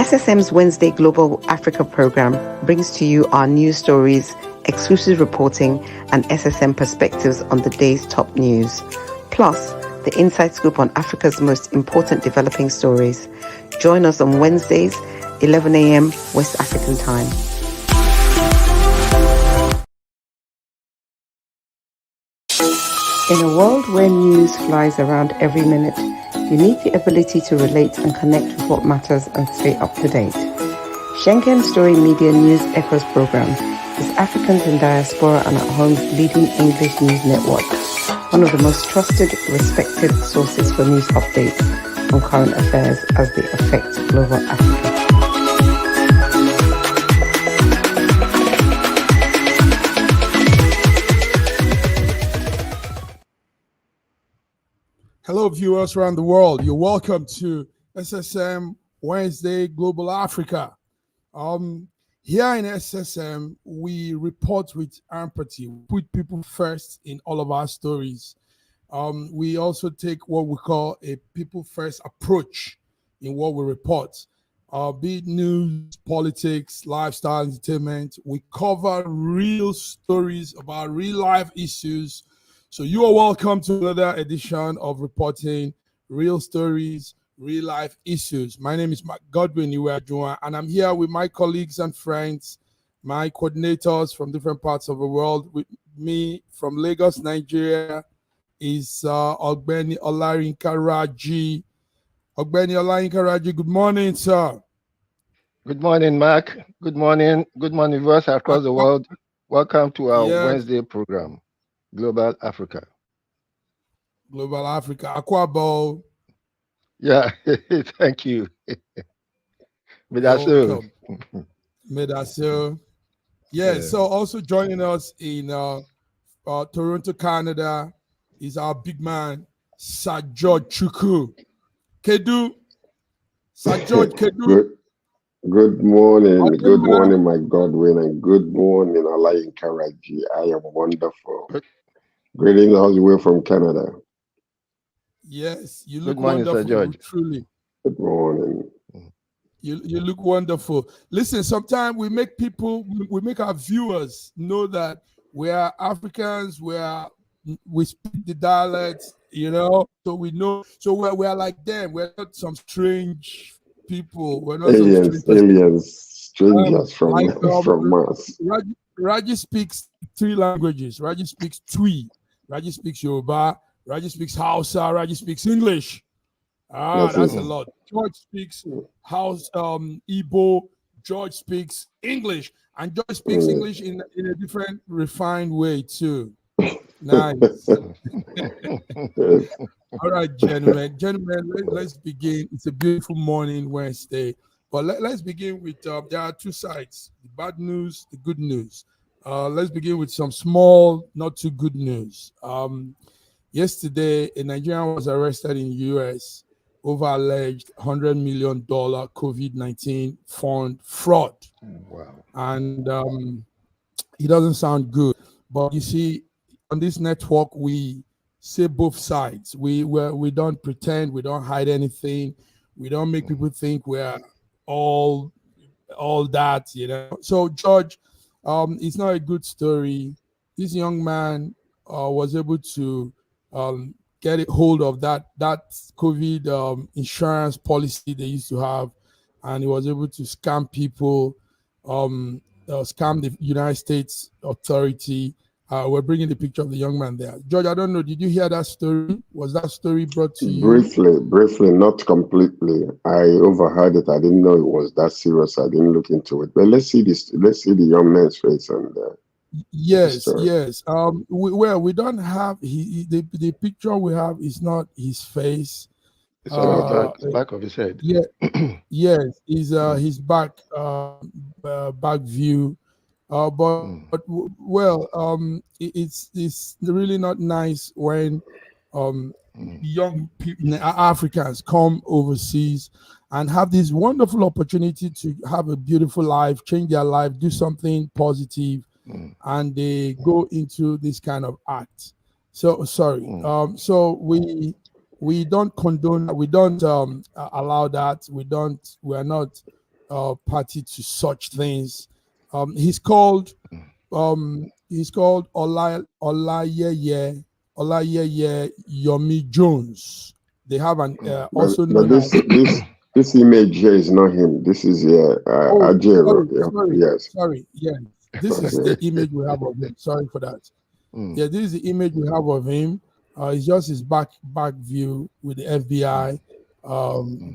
SSM's Wednesday Global Africa program brings to you our news stories, exclusive reporting, and SSM perspectives on the day's top news. Plus, the inside scoop on Africa's most important developing stories. Join us on Wednesdays, 11 a.m. West African time. In a world where news flies around every minute, you need the ability to relate and connect with what matters and stay up to date. Schengen Story Media News Echoes program is Africans in Diaspora and at Home's leading English news network, one of the most trusted, respected sources for news updates on current affairs as they affect global Africa. Hello, viewers around the world. You're welcome to SSM Wednesday Global Africa. Here in SSM, we report with empathy. We put people first in all of our stories. We also take what we call a people-first approach in what we report. Be it news, politics, lifestyle, entertainment. We cover real stories about real-life issues. So you are welcome to another edition of Reporting Real Stories, Real Life Issues. My name is Mark Godwin Iweajuwan, and I'm here with my colleagues and friends, my coordinators from different parts of the world. With me from Lagos, Nigeria, is Ogbeni Olarinka Raji. Ogbeni Olarinka Raji, good morning, sir. Good morning, Mark. Good morning, viewers across the world. Welcome to our Wednesday program. Global Africa. Global Africa. Akwabo. Yeah, thank you. Medaso. Yeah, so also joining us in Toronto, Canada is our big man, Sir George Chukwu. Kedu. Sir George Kedu. Good morning. Good morning, my Godwin, and good morning, Olarinka Raji. I am wonderful. Greetings all the way from Canada. Yes, you look wonderful, Sir George. Truly. Good morning. You look wonderful. Listen, sometimes we make our viewers know that we are Africans, we speak the dialects, so we know. So we are like them. We're not some strange people. We're not strangers from Mars. Raji speaks 3 languages. Raji speaks Twi. Raji speaks Yoruba. Raji speaks Hausa. Raji speaks English. That's a lot. George speaks Igbo. George speaks English. And George speaks English in a different, refined way, too. Nice. All right, gentlemen. Let's begin. It's a beautiful morning, Wednesday. But let's begin with, there are 2 sides, the bad news, the good news. Let's begin with some small, not too good news. Yesterday, a Nigerian was arrested in the U.S. over alleged $100 million COVID-19 fund fraud. Wow. And it doesn't sound good. But you see, on this network, we say both sides. We don't pretend, we don't hide anything. We don't make people think we're all that, So, George, it's not a good story. This young man was able to get a hold of that COVID insurance policy they used to have, and he was able to scam people, scam the United States authority. We're bringing the picture of the young man there. George, I don't know, did you hear that story? Was that story brought to you? Briefly, not completely. I overheard it. I didn't know it was that serious. I didn't look into it. But let's see the young man's face and yes. We don't have the picture we have is not his face. It's on the back of his head. Yeah, yes, is his back view. It's really not nice when young people, Africans, come overseas and have this wonderful opportunity to have a beautiful life, change their life, do something positive, and they go into this kind of act. So sorry. So we don't condone. We don't allow that. We are not party to such things. He's called Olayeye Yomi Jones. They have an also known as this image here is not him. This is Ajero. Yes. Sorry. Yes, this is the image we have of him. Sorry for that. Yeah, this is the image we have of him. It's just his back view with the FBI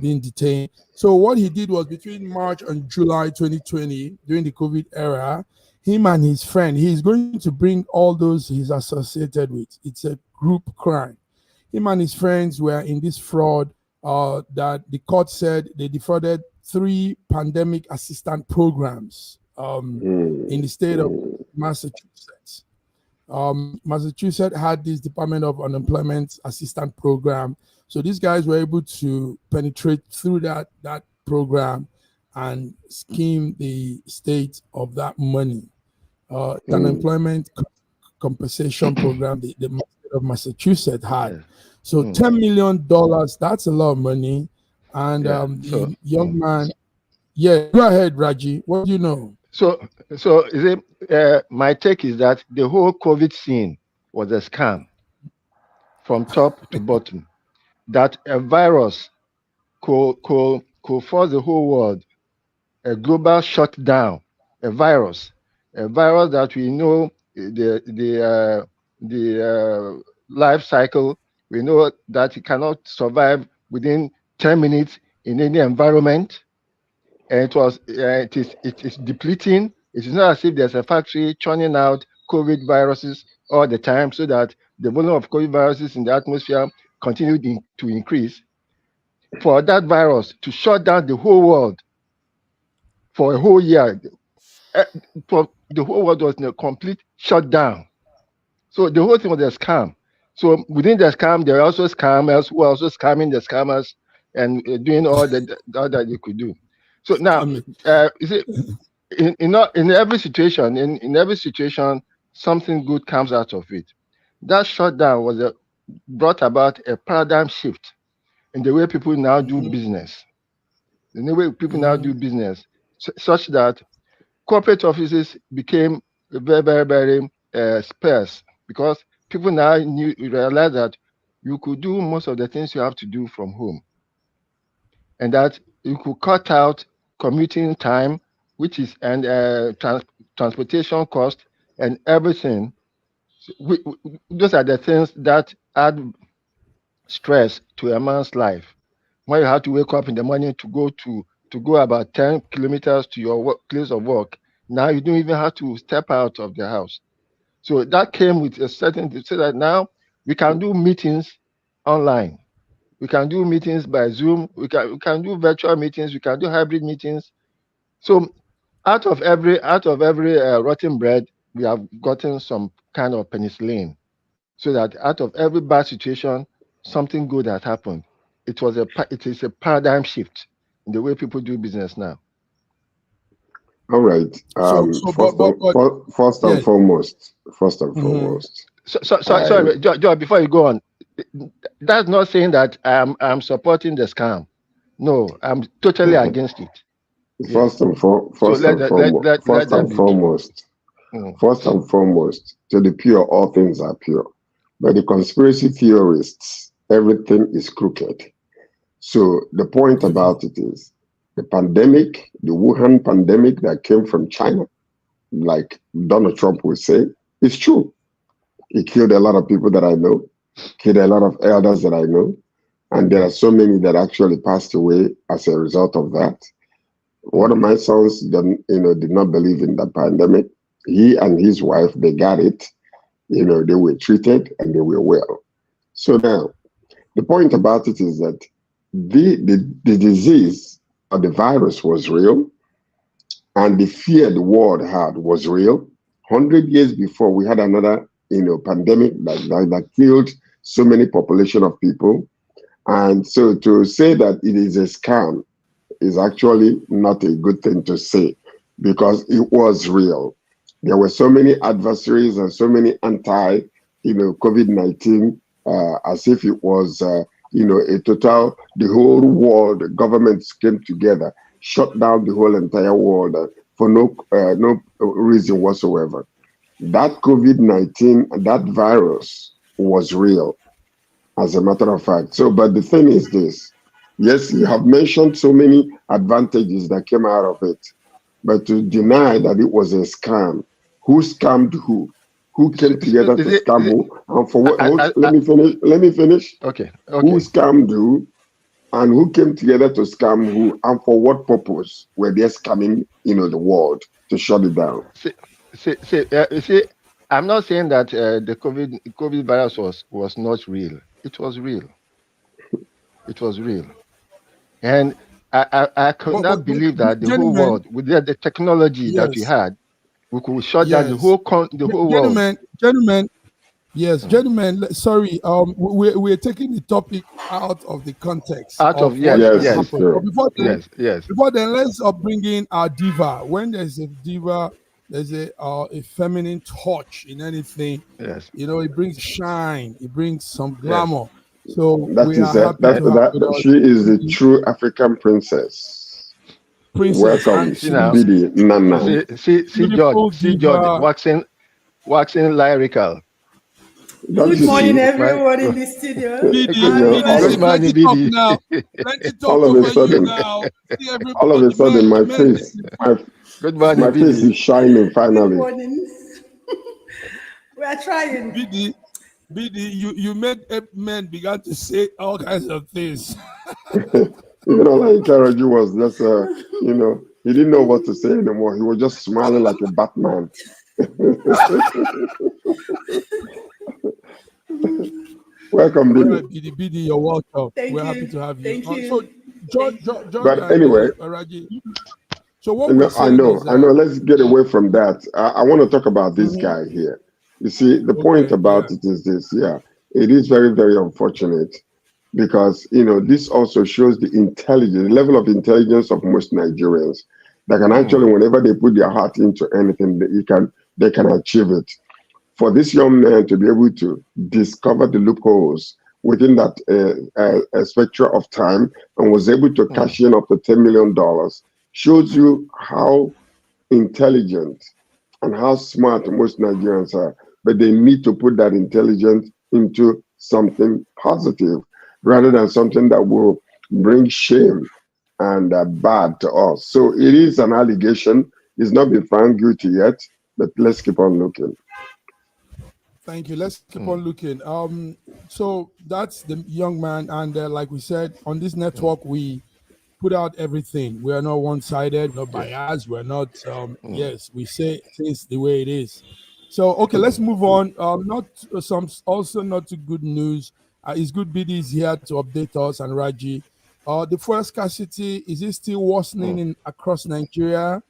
being detained. So what he did was between March and July 2020, during the COVID era, him and his friend, he's going to bring all those he's associated with. It's a group crime. Him and his friends were in this fraud that the court said they defrauded 3 pandemic assistance programs in the state of Massachusetts. Massachusetts had this Department of Unemployment Assistance Program. So these guys were able to penetrate through that program and scheme the state of that money. The unemployment compensation program the state of Massachusetts had. So $10 million, that's a lot of money. And the young man, go ahead, Raji. What do you know? So is it, my take is that the whole COVID scene was a scam from top to bottom. That a virus could force the whole world, a global shutdown, a virus that we know the life cycle. We know that it cannot survive within 10 minutes in any environment. And it is depleting. It is not as if there's a factory churning out COVID viruses all the time, so that the volume of COVID viruses in the atmosphere continued to increase. For that virus to shut down the whole world for a whole year, the whole world was in a complete shutdown. So the whole thing was a scam. So within the scam, there are also scammers who are also scamming the scammers and doing all that they could do. So now, is it in every situation? In every situation, something good comes out of it. That shutdown was brought about a paradigm shift in the way people now do business. In the way people now do business, such that corporate offices became very, very, very sparse, because people now realized that you could do most of the things you have to do from home, and that you could cut out commuting time, which is transportation cost and everything. Those are the things that add stress to a man's life. When you have to wake up in the morning to go about 10 kilometers to your place of work, now you don't even have to step out of the house. So that came with a certain, so that now we can do meetings online. We can do meetings by Zoom. We can do virtual meetings. We can do hybrid meetings. So out of every rotten bread, we have gotten some kind of penicillin, so that out of every bad situation, something good has happened. It is a paradigm shift in the way people do business now. All right. First and foremost. Sorry, George, before you go on, that's not saying that I'm supporting the scam. No, I'm totally against it. First and foremost, to the pure, all things are pure. But the conspiracy theorists, everything is crooked. So the point about it is, the pandemic, the Wuhan pandemic that came from China, like Donald Trump would say, is true. It killed a lot of people that I know, killed a lot of elders that I know, and there are so many that actually passed away as a result of that. One of my sons, did not believe in the pandemic. He and his wife, they got it. They were treated and they were well. So now, the point about it is that the disease or the virus was real, and the fear the world had was real. 100 years before, we had another, pandemic that killed so many population of people. And so to say that it is a scam is actually not a good thing to say, because it was real. There were so many adversaries and so many COVID-19, as if it was, a total, the whole world, the governments came together, shut down the whole entire world for no reason whatsoever. That COVID-19, that virus was real, as a matter of fact. So, but the thing is this, yes, you have mentioned so many advantages that came out of it, but to deny that it was a scam, who scammed who? Who came together to scam who? And for what? Let me finish. Let me finish. Okay. Who scammed who? And who came together to scam who? And for what purpose were they scamming, the world to shut it down? See, I'm not saying that the COVID virus was not real. It was real. It was real. And I could not believe that the whole world, with the technology that we had, we could shut down the whole world. Gentlemen, sorry, we're taking the topic out of the context. Before then, let's bring in our diva. When there's a diva, there's a feminine touch in anything. Yes. It brings shine, it brings some glamour. Yes. So she is the true African princess. Welcome, Bidi Nana. See George, waxing lyrical. Good morning, everyone in the studio. Good morning, Bidi. All of a sudden, my face is shining finally. Good morning. We are trying. Bidi, you made men began to say all kinds of things. Like Karaji was just, he didn't know what to say anymore. He was just smiling like a Batman. Welcome, Bidi. Bidi, you're welcome. We're happy to have you. Thank you. So, George, but anyway, so what I know. Let's get away from that. I want to talk about this guy here. You see, the point about it is this. Yeah, it is very, very unfortunate because this also shows the level of intelligence of most Nigerians that can actually, whenever they put their heart into anything, they can achieve it. For this young man to be able to discover the loopholes within that spectrum of time and was able to cash in up to $10 million shows you how intelligent and how smart most Nigerians are. But they need to put that intelligence into something positive rather than something that will bring shame and bad to us. So it is an allegation. He's not been found guilty yet, but let's keep on looking. Thank you. Let's keep on looking. So that's the young man, and like we said, on this network, we put out everything. We are not one-sided, not biased. We're not. Yes, we say things the way it is. So okay, let's move on. Also not too good news. It's good Bidi is here to update us and Raji. The fuel scarcity, is it still worsening across Nigeria?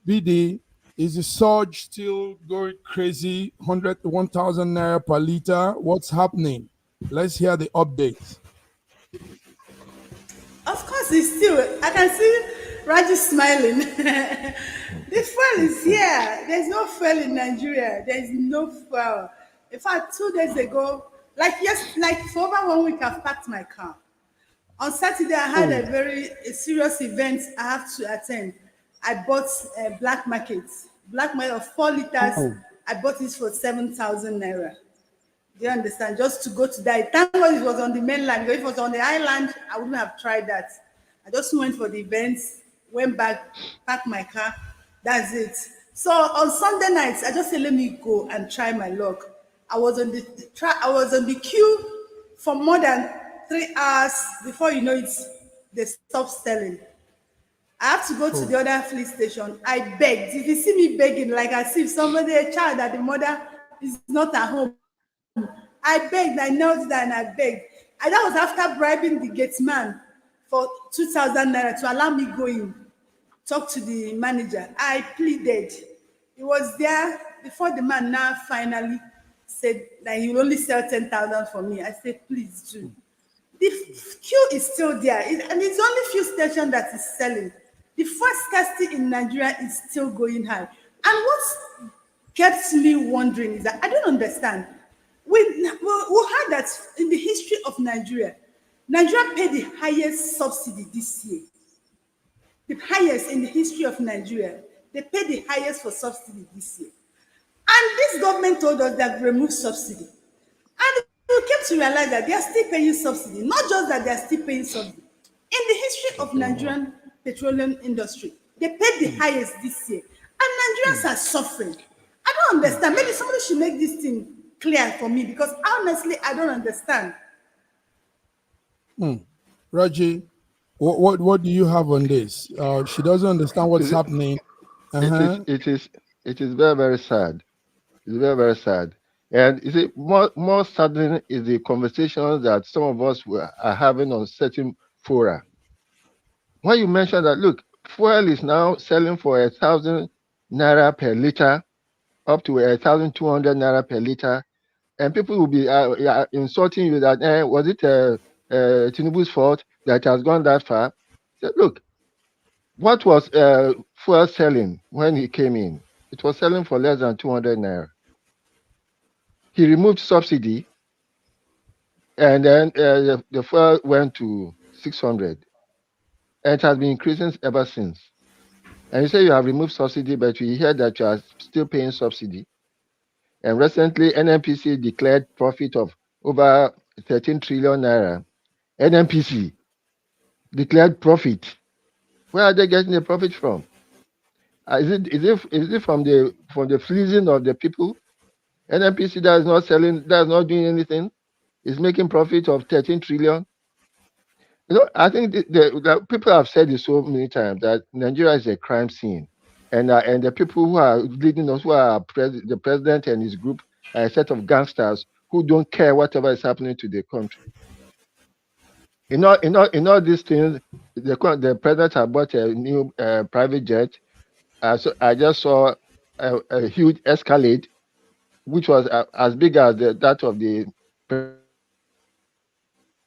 Bidi, is the surge still going crazy? 100 to 1,000 naira per liter. What's happening? Let's hear the updates. Of course, it's still. I can see Raji smiling. The fuel is here. There's no fuel in Nigeria. There's no fuel. In fact, 2 days ago, for over 1 week, I've packed my car. On Saturday, I had a serious event I have to attend. I bought a black market of 4 liters. I bought it for 7,000 naira. Do you understand? Just to go to that. Thank God it was on the mainland. If it was on the island, I wouldn't have tried that. I just went for the events, went back, packed my car. That's it. So on Sunday nights, I just said, let me go and try my luck. I was on the queue for more than 3 hours. Before you know it, they stopped selling. I have to go to the other police station. I begged. If you see me begging, like as if a child that the mother is not at home, I begged. I knelt down and I begged. And that was after bribing the gate man for 2,000 naira to allow me go in, talk to the manager. I pleaded. He was there before the man now finally said that he will only sell 10,000 for me. I said, please do. The queue is still there, and it's only few stations that is selling. The first scarcity in Nigeria is still going high. And what gets me wondering is that I don't understand. We heard that in the history of Nigeria paid the highest subsidy this year. the highest in the history of Nigeria. They paid the highest for subsidy this year. And this government told us that remove subsidy. And we came to realize that they are still paying subsidy. Not just that they are still paying subsidy. In the history of Nigerian petroleum industry, they paid the highest this year. And Nigerians are suffering. I don't understand. Maybe somebody should make this thing clear for me, because honestly, I don't understand. Raji, what do you have on this? She doesn't understand what's happening. It is very, very sad. It's very, very sad. And you see, more saddening is the conversations that some of us are having on certain fora. When you mention that, look, fuel is now selling for 1,000 naira per liter, up to 1,200 naira per liter, and people will be insulting you that, was it Tinubu's fault that has gone that far? So, look, what was fuel selling when he came in? It was selling for less than 200 naira. He removed subsidy, and then the fuel went to 600. And it has been increasing ever since. And you say you have removed subsidy, but we hear that you are still paying subsidy. And recently, NNPC declared profit of over 13 trillion naira. NNPC declared profit. Where are they getting the profit from? Is it from the fleecing of the people? NNPC that is not selling, that is not doing anything, is making profit of 13 trillion. You know, I think the people have said it so many times that Nigeria is a crime scene, and the people who are leading us, who are the president and his group, are a set of gangsters who don't care whatever is happening to the country. In all these things, the president has bought a new private jet. So I just saw a huge Escalade, which was as big as that of the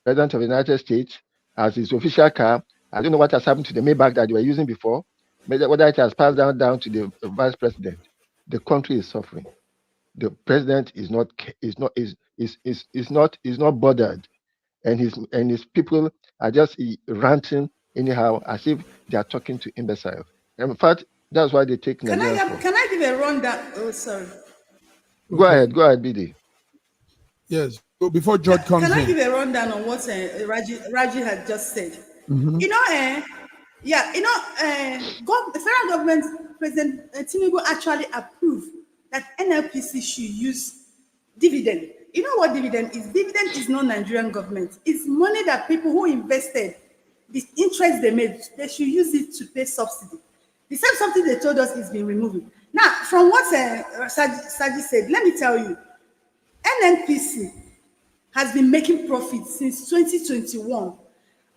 President of the United States, as his official car. I don't know what has happened to the Maybach that they were using before, whether it has passed down to the vice president. The country is suffering. The president is not bothered, and his people are just ranting anyhow, as if they are talking to imbeciles. And in fact, that's why they take Nigerians. Can I give a rundown? Oh, sorry. Go ahead, BD. Yes. So before George comes in, can I give a rundown on what Raji had just said? You know, the federal government, President Tinubu actually approved that NLPC should use dividend. You know what dividend is? Dividend is not Nigerian government. It's money that people who invested, the interest they made, they should use it to pay subsidy. The same something they told us is being removed. Now, from what Saji said, let me tell you, NNPC has been making profits since 2021.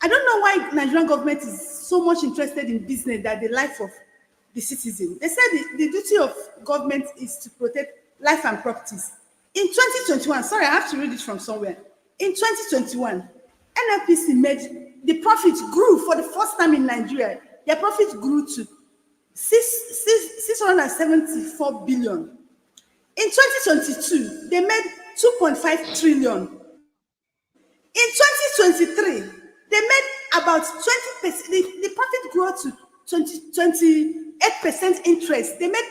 I don't know why Nigerian government is so much interested in business than the life of the citizen. They said the duty of government is to protect life and properties. In 2021, sorry, I have to read it from somewhere. In 2021, NLPC made, the profit grew for the first time in Nigeria. Their profit grew to 674 billion. In 2022, they made 2.5 trillion. In 2023, they made about 20%, the profit grew to 28% interest. They made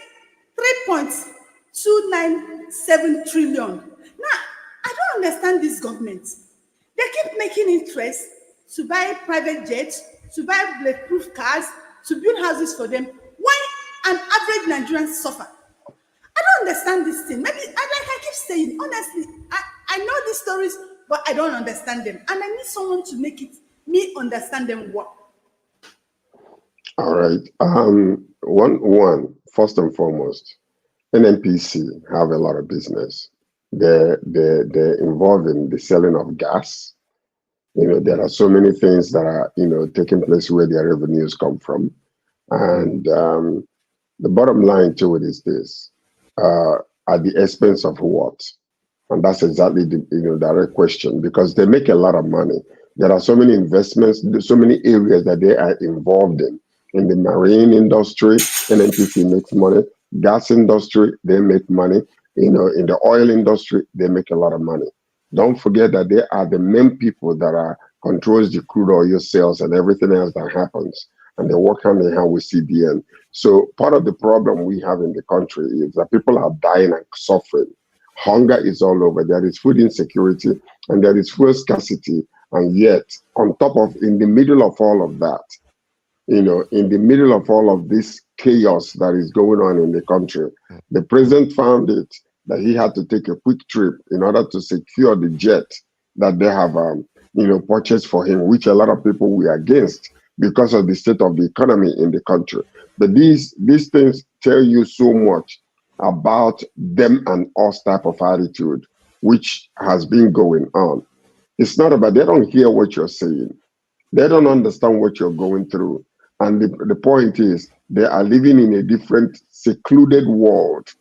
3.297 trillion. Now, I don't understand this government. They keep making interest to buy private jets, to buy bulletproof cars, to build houses for them. Why an average Nigerian suffer? I don't understand this thing. Maybe, like I keep saying, honestly, I know these stories, but I don't understand them. And I need someone to make me understand them well. All right. First and foremost, NNPC have a lot of business. They're involved in the selling of gas. You know, there are so many things that are, taking place where their revenues come from. And the bottom line to it is this, at the expense of what? And that's exactly the direct question, because they make a lot of money. There are so many investments, so many areas that they are involved in. In the marine industry, NNPC makes money. Gas industry, they make money. In the oil industry, they make a lot of money. Don't forget that they are the main people that controls the crude oil sales and everything else that happens. and they work hand in hand with CBN. So part of the problem we have in the country is that people are dying and suffering. Hunger is all over. There is food insecurity and there is fuel scarcity. And yet, on top of, in the middle of all of that, in the middle of all of this chaos that is going on in the country, the president found it that he had to take a quick trip in order to secure the jet that they have, purchased for him, which a lot of people were against because of the state of the economy in the country. But these things tell you so much about them and us type of attitude, which has been going on. It's not about, they don't hear what you're saying. They don't understand what you're going through. And the point is, they are living in a different, secluded world.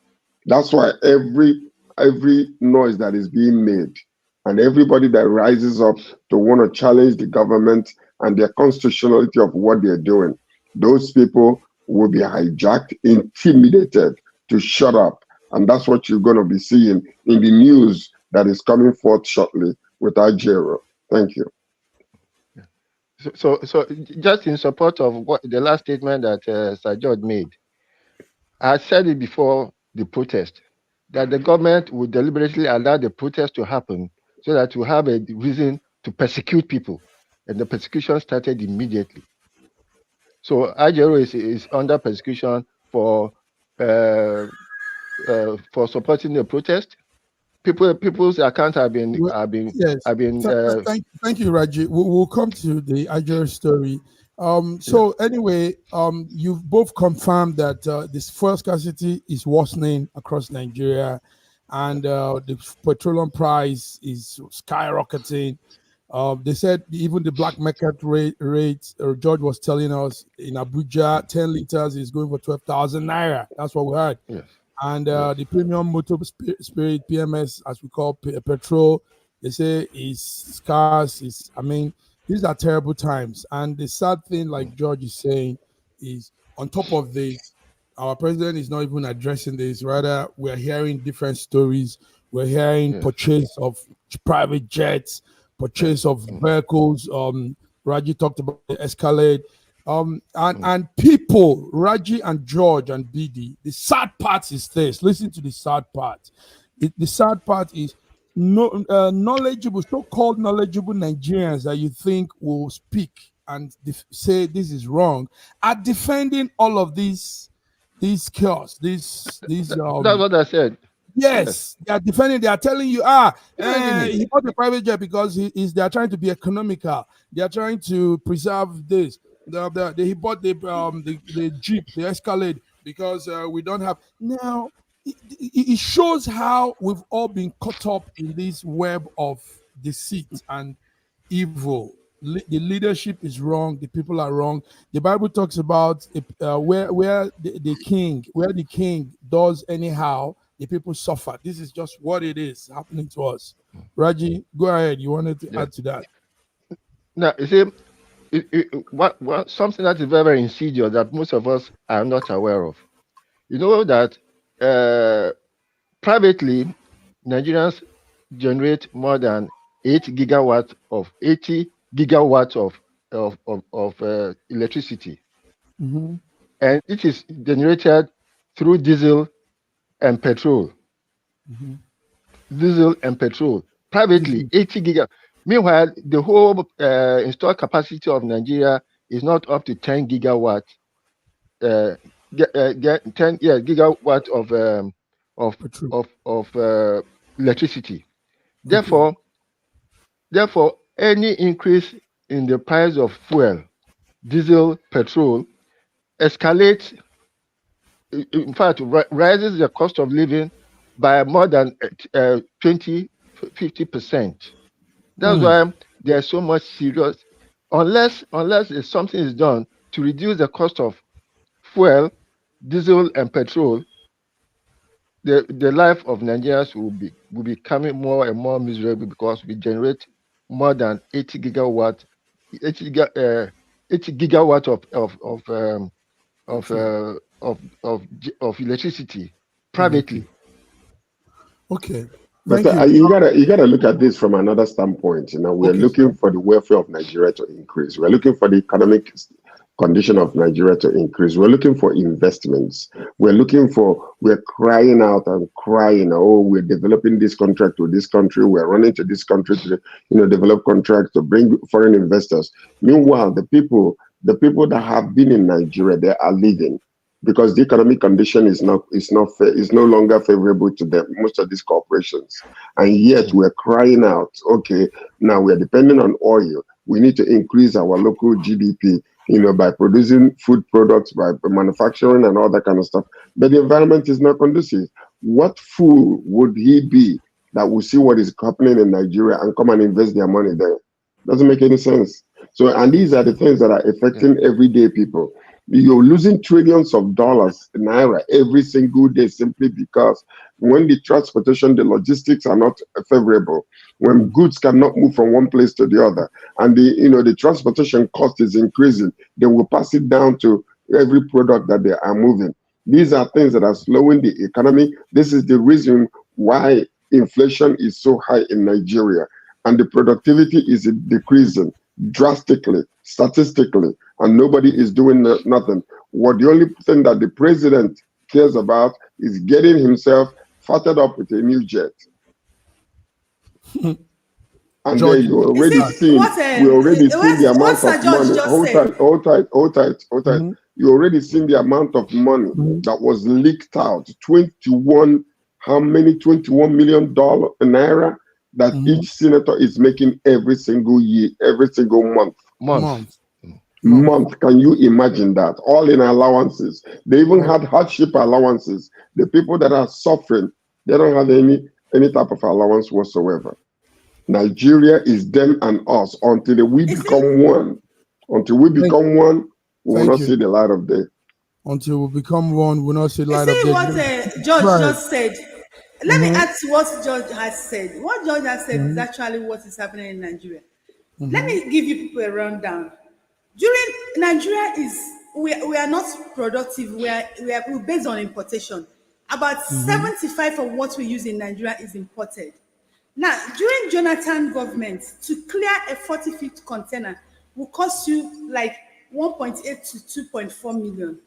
That's why every noise that is being made and everybody that rises up to want to challenge the government and their constitutionality of what they're doing, those people will be hijacked, intimidated to shut up. And that's what you're going to be seeing in the news that is coming forth shortly with Nigeria. Thank you. So just in support of what the last statement that Sir George made, I said it before the protest, that the government would deliberately allow the protest to happen so that we have a reason to persecute people. And the persecution started immediately. So Nigeria is under persecution for supporting the protest. People's accounts have been Thank you, Raji. We'll come to the Nigeria story. Anyway, you've both confirmed that this fuel scarcity is worsening across Nigeria, and the petroleum price is skyrocketing. They said even the black market rate, George was telling us, in Abuja, 10 liters is going for 12,000 naira. That's what we heard. Yes. And the premium motor spirit, PMS, as we call petrol, they say is scarce. These are terrible times. And the sad thing, like George is saying, is on top of this, our president is not even addressing this. Rather, we're hearing different stories. We're hearing purchase of private jets, purchase of vehicles. Raji talked about the Escalade. And people, Raji and George and BD, the sad part is this. Listen to the sad part. The sad part is knowledgeable, so-called knowledgeable Nigerians that you think will speak and say this is wrong are defending all of these chaos. That's what I said. Yes, they are defending. They are telling you, he bought the private jet because they are trying to be economical. They are trying to preserve this. He bought the Jeep, the Escalade, because we don't have now. It shows how we've all been caught up in this web of deceit and evil. The leadership is wrong. The people are wrong. The Bible talks about where the king does anyhow, the people suffer. This is just what it is happening to us. Raji, go ahead. You wanted to add to that? Now, you see, something that is very, very insidious that most of us are not aware of. You know that privately, Nigerians generate more than 80 gigawatts of electricity, and it is generated through diesel and petrol. Diesel and petrol privately, 80 gigawatts. Meanwhile, the whole installed capacity of Nigeria is not up to 10 gigawatts. 10 gigawatts of electricity. Therefore, any increase in the price of fuel, diesel, petrol, escalates. In fact, rises the cost of living by more than 20-50%. That's why there's so much serious. Unless something is done to reduce the cost of fuel, diesel, and petrol, the life of Nigerians will be becoming more and more miserable because we generate more than 80 gigawatts of electricity privately. Okay. But you gotta look at this from another standpoint. We're looking for the welfare of Nigeria to increase. We're looking for the economic condition of Nigeria to increase. We're looking for investments. We're crying out and crying, oh, we're developing this contract with this country. We're running to this country to, develop contracts to bring foreign investors. Meanwhile, the people that have been in Nigeria, they are leaving because the economic condition is no longer favorable to them, most of these corporations. And yet we're crying out, okay, now we're depending on oil. We need to increase our local GDP, by producing food products, by manufacturing and all that kind of stuff. But the environment is not conducive. What fool would he be that will see what is happening in Nigeria and come and invest their money there? Doesn't make any sense. So, and these are the things that are affecting everyday people. You're losing trillions of dollars, naira, every single day simply because when the transportation, the logistics are not favorable, when goods cannot move from one place to the other, and the transportation cost is increasing, they will pass it down to every product that they are moving. These are things that are slowing the economy. This is the reason why inflation is so high in Nigeria, and the productivity is decreasing drastically, statistically, and nobody is doing nothing. The only thing that the president cares about is getting himself fatted up with a new jet. And then we already seen the amount of money. Hold tight. You already seen the amount of money that was leaked out. 21 million naira that each senator is making every single year, every single month. Can you imagine that? All in allowances. They even had hardship allowances. The people that are suffering, they don't have any type of allowance whatsoever. Nigeria is them and us. Until we become one, we will not see the light of day. Until we become one, we will not see the light of day. See what George just said. Let me add to what George has said. What George has said is actually what is happening in Nigeria. Let me give you people a rundown. During Nigeria we are not productive. We're based on importation. About 75% of what we use in Nigeria is imported. Now, during Jonathan government, to clear a 40-feet container will cost you like 1.8 to 2.4 million.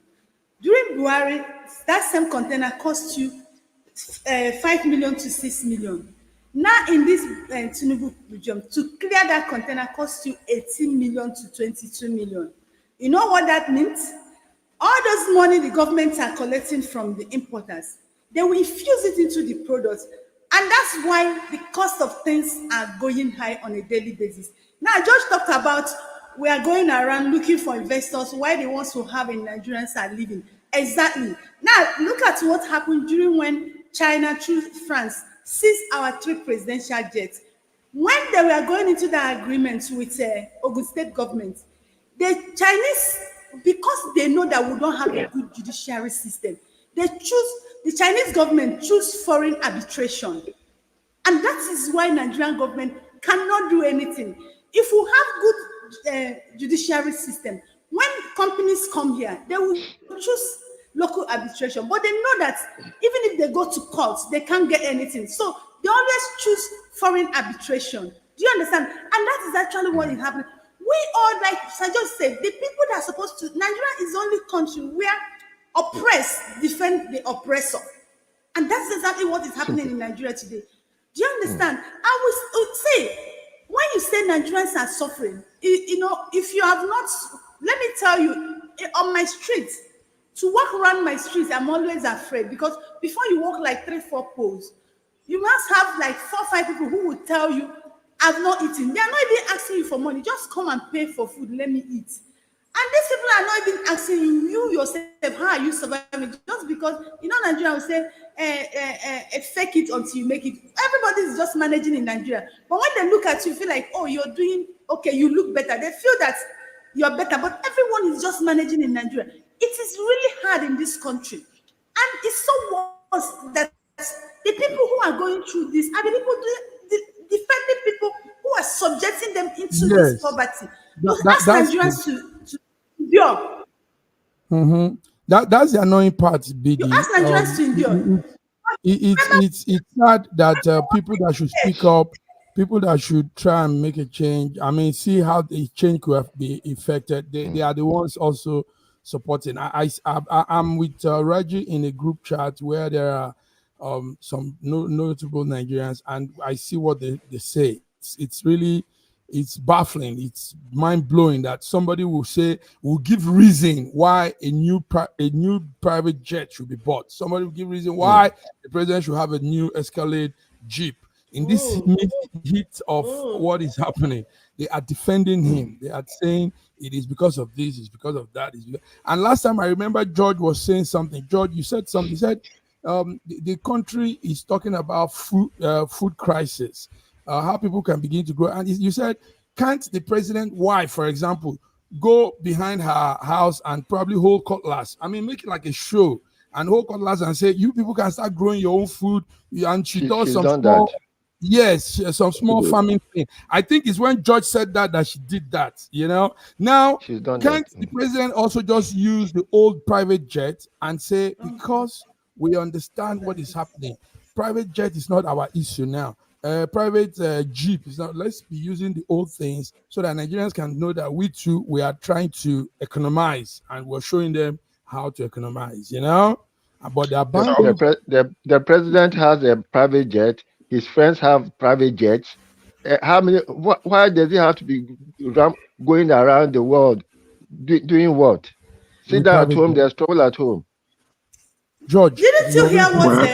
During Buhari, that same container costs you 5 million to 6 million. Now in this Tinubu region, to clear that container costs you 18 million to 22 million. You know what that means? All those money the government are collecting from the importers, they will infuse it into the products. And that's why the cost of things are going high on a daily basis. Now, George talked about we are going around looking for investors, why the ones who have in Nigerians are leaving. Exactly. Now, look at what happened during when China, through France, seized our 3 presidential jets. When they were going into the agreement with Ogun State government, the Chinese, because they know that we don't have a good judiciary system, the Chinese government choose foreign arbitration. And that is why Nigerian government cannot do anything. If we have good judiciary system, when companies come here, they will choose local arbitration. But they know that even if they go to court, they can't get anything. So they always choose foreign arbitration. Do you understand? And that is actually what is happening. We all, like I just said, the people that are supposed to, Nigeria is the only country where oppressed defend the oppressor. And that's exactly what is happening in Nigeria today. Do you understand? I would say, when you say Nigerians are suffering, if you have not, let me tell you, on my street, to walk around my streets, I'm always afraid, because before you walk like 3-4 poles, you must have like 4-5 people who will tell you, I've not eaten. They are not even asking you for money. Just come and pay for food. Let me eat. And these people are not even asking you yourself, how are you surviving? Just because, Nigeria will say, fake it until you make it. Everybody is just managing in Nigeria. But when they look at you, feel like, oh, you're doing, okay, you look better. They feel that you're better. But everyone is just managing in Nigeria. It is really hard in this country. And it's so worse that the people who are going through this are the people, defending people who are subjecting them into this poverty. Ask Nigerians to endure. That's the annoying part, Biggie. You ask Nigerians to endure. It's sad that people that should speak up people that should try and make a change. I mean, see how the change could have been effected. They are the ones also supporting. I'm with Reggie in a group chat where there are some notable Nigerians, and I see what they say. It's really, it's baffling. It's mind blowing that somebody will give reason why a new private jet should be bought. Somebody will give reason why the president should have a new Escalade Jeep. In this heat of what is happening, they are defending him. They are saying it is because of this, it's because of that. And last time I remember George was saying something. George, you said something. You said the country is talking about food crisis, how people can begin to grow. And you said, can't the president wife, for example, go behind her house and probably hold cutlass? I mean, make it like a show and hold cutlass and say, you people can start growing your own food. And she does some small, some small farming thing. I think it's when George said that she did that, you know. Now, can't the president also just use the old private jet and say, because we understand what is happening, private jet is not our issue now. Private Jeep is not. Let's be using the old things so that Nigerians can know that we are trying to economize, and we're showing them how to economize, you know. But the president has a private jet. His friends have private jets. How many? Why does he have to be going around the world doing what? Sit down at home. There's trouble at home. George, didn't you hear what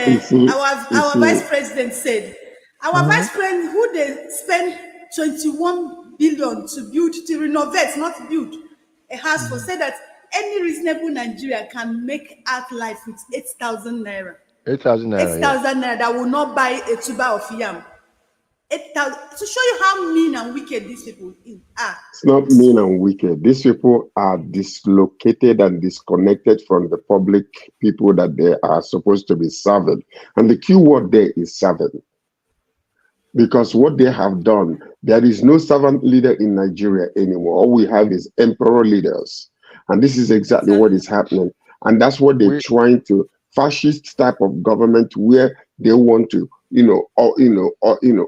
our vice president said? Our vice president, who they spend 21 billion to renovate, not build a house for, said that any reasonable Nigerian can make out life with 8,000 naira. 8,000 naira. 8,000 naira that will not buy a tuber of yam. 8,000, to show you how mean and wicked these people are. It's not mean and wicked. These people are dislocated and disconnected from the public people that they are supposed to be serving. And the key word there is serving. Because what they have done, there is no servant leader in Nigeria anymore. All we have is emperor leaders. And this is exactly what is happening. And that's what they're trying to, fascist type of government where they want to,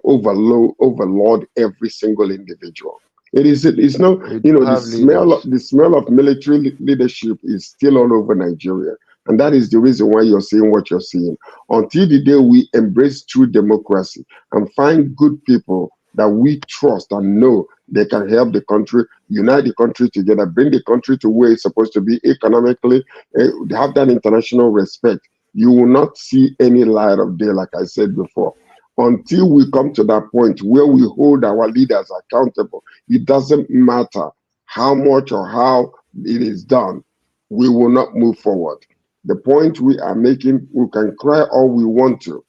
overload every single individual. It's no, the smell of military leadership is still all over Nigeria. And that is the reason why you're seeing what you're seeing. Until the day we embrace true democracy and find good people that we trust and know they can help the country, unite the country together, bring the country to where it's supposed to be economically, have that international respect, you will not see any light of day, like I said before. Until we come to that point where we hold our leaders accountable, it doesn't matter how much or how it is done, we will not move forward. The point we are making, we can cry all we want to.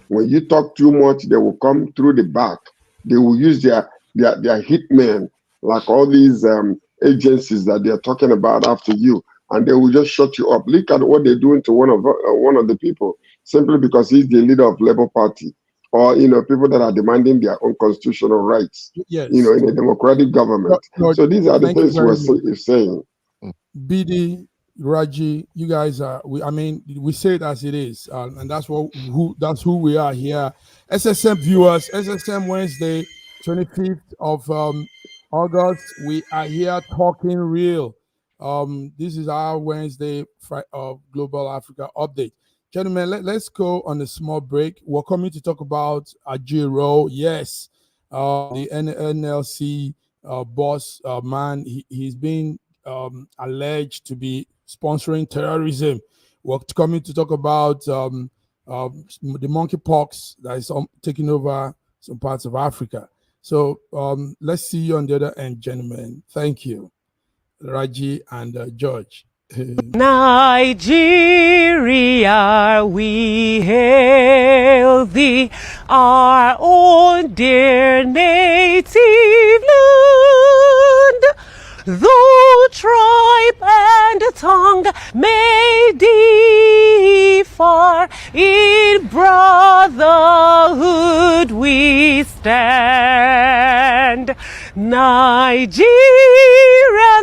When you talk too much, they will come through the back. They will use their hitmen, like all these agencies that they're talking about after you, and they will just shut you up. Look at what they're doing to one of the people, simply because he's the leader of Labour Party, or people that are demanding their own constitutional rights. Yes. In a democratic government. So these are the things we're saying. BD, Raji, you guys are. We say it as it is, and that's who we are here. SSM viewers, SSM Wednesday, 25th of August. We are here talking real. This is our Wednesday of Global Africa update. Gentlemen, let's go on a small break. We're coming to talk about Ajiro. Yes, the NLC boss man. He's been alleged to be sponsoring terrorism. We're coming to talk about the monkeypox that is taking over some parts of Africa. So let's see you on the other end, gentlemen. Thank you, Raji and George. Nigeria, we hail thee, our own dear native land. Though tribe and tongue may differ, in brotherhood we stand. Nigerian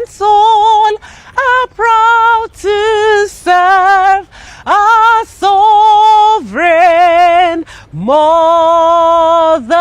soul are proud to serve our sovereign mother.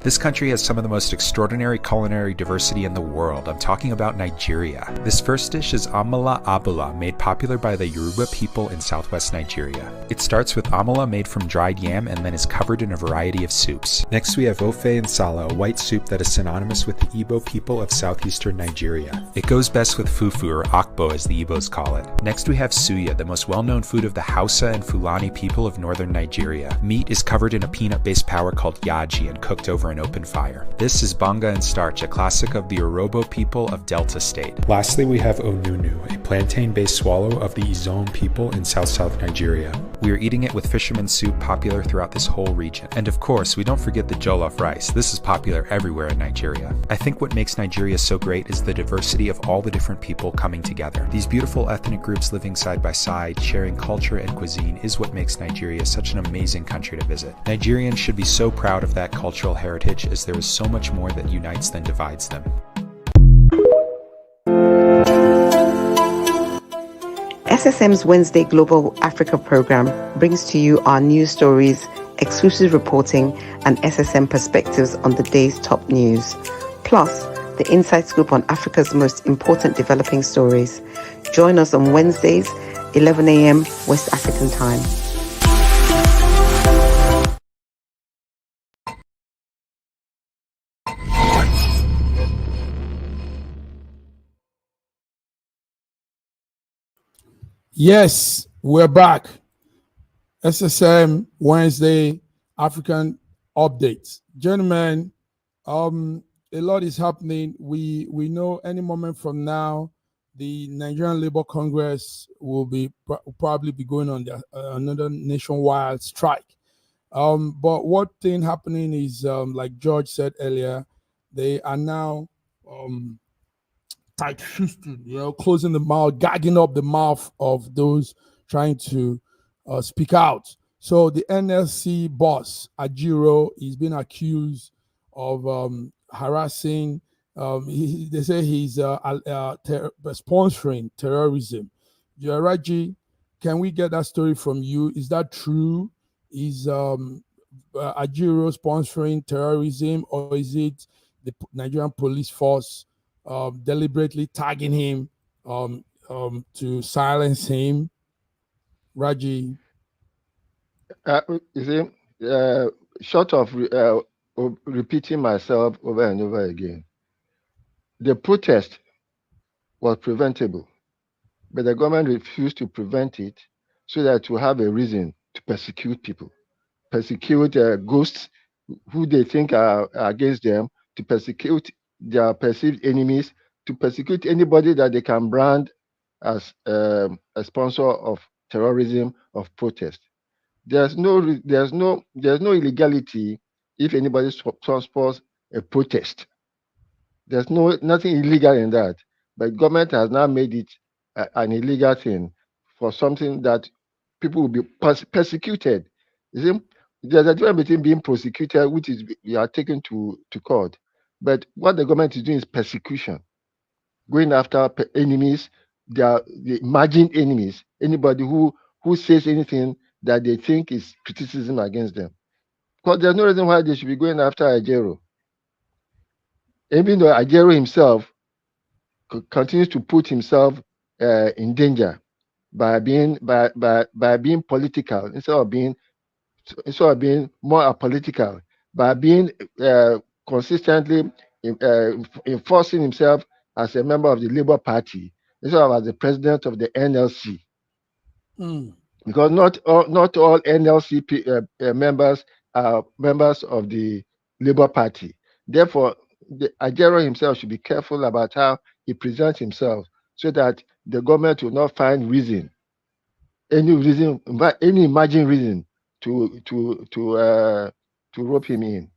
This country has some of the most extraordinary culinary diversity in the world. I'm talking about Nigeria. This first dish is amala abula, made popular by the Yoruba people in southwest Nigeria. It starts with amala made from dried yam and then is covered in a variety of soups. Next we have ofe nsala, a white soup that is synonymous with the Igbo people of southeastern Nigeria. It goes best with fufu, or akbo as the Igbos call it. Next we have suya, the most well-known food of the Hausa and Fulani people of northern Nigeria. Meat is covered in a peanut-based powder called yaji and cooked over an open fire. This is banga and starch, a classic of the Urhobo people of Delta State. Lastly, we have onunu, a plantain-based swallow of the Izon people in south-south Nigeria. We are eating it with fisherman soup, popular throughout this whole region. And of course, we don't forget the jollof rice. This is popular everywhere in Nigeria. I think what makes Nigeria so great is the diversity of all the different people coming together. These beautiful ethnic groups living side by side, sharing culture and cuisine is what makes Nigeria such an amazing country to visit. Nigerians should be so proud of that cultural heritage, as there is so much more that unites than divides them. SSM's Wednesday Global Africa program brings to you our news stories, exclusive reporting, and SSM perspectives on the day's top news. Plus, the inside scoop on Africa's most important developing stories. Join us on Wednesdays, 11 a.m. West African time. Yes, we're back. SSM Wednesday African updates. Gentlemen, a lot is happening. We know any moment from now, the Nigerian Labour Congress will probably be going on another nationwide strike. But what thing happening is, like George said earlier, they are now tight-fisted, closing the mouth, gagging up the mouth of those trying to speak out. So the NLC boss, Ajiro, is being accused of harassing. They say he's sponsoring terrorism. Raji, can we get that story from you? Is that true? Is Ajiro sponsoring terrorism, or is it the Nigerian police force deliberately tagging him to silence him? Raji? You see, short of repeating myself over and over again, the protest was preventable, but the government refused to prevent it so that to have a reason to persecute people, persecute ghosts who they think are against them, to persecute their perceived enemies, to persecute anybody that they can brand as a sponsor of terrorism, of protest. There's no illegality if anybody sponsors a protest. There's nothing illegal in that. But government has now made it an illegal thing for something that people will be persecuted. You see, there's a difference between being prosecuted, which is you are taken to court. But what the government is doing is persecution, going after enemies, the imagined enemies, anybody who says anything that they think is criticism against them. Because there's no reason why they should be going after Ajero. Even though Ajero himself continues to put himself in danger by being political instead of being more apolitical, by being consistently enforcing himself as a member of the Labour Party instead of as the president of the NLC. Because not all NLC members are members of the Labour Party. Therefore, Ajero himself should be careful about how he presents himself, so that the government will not find any imagined reason to rope him in.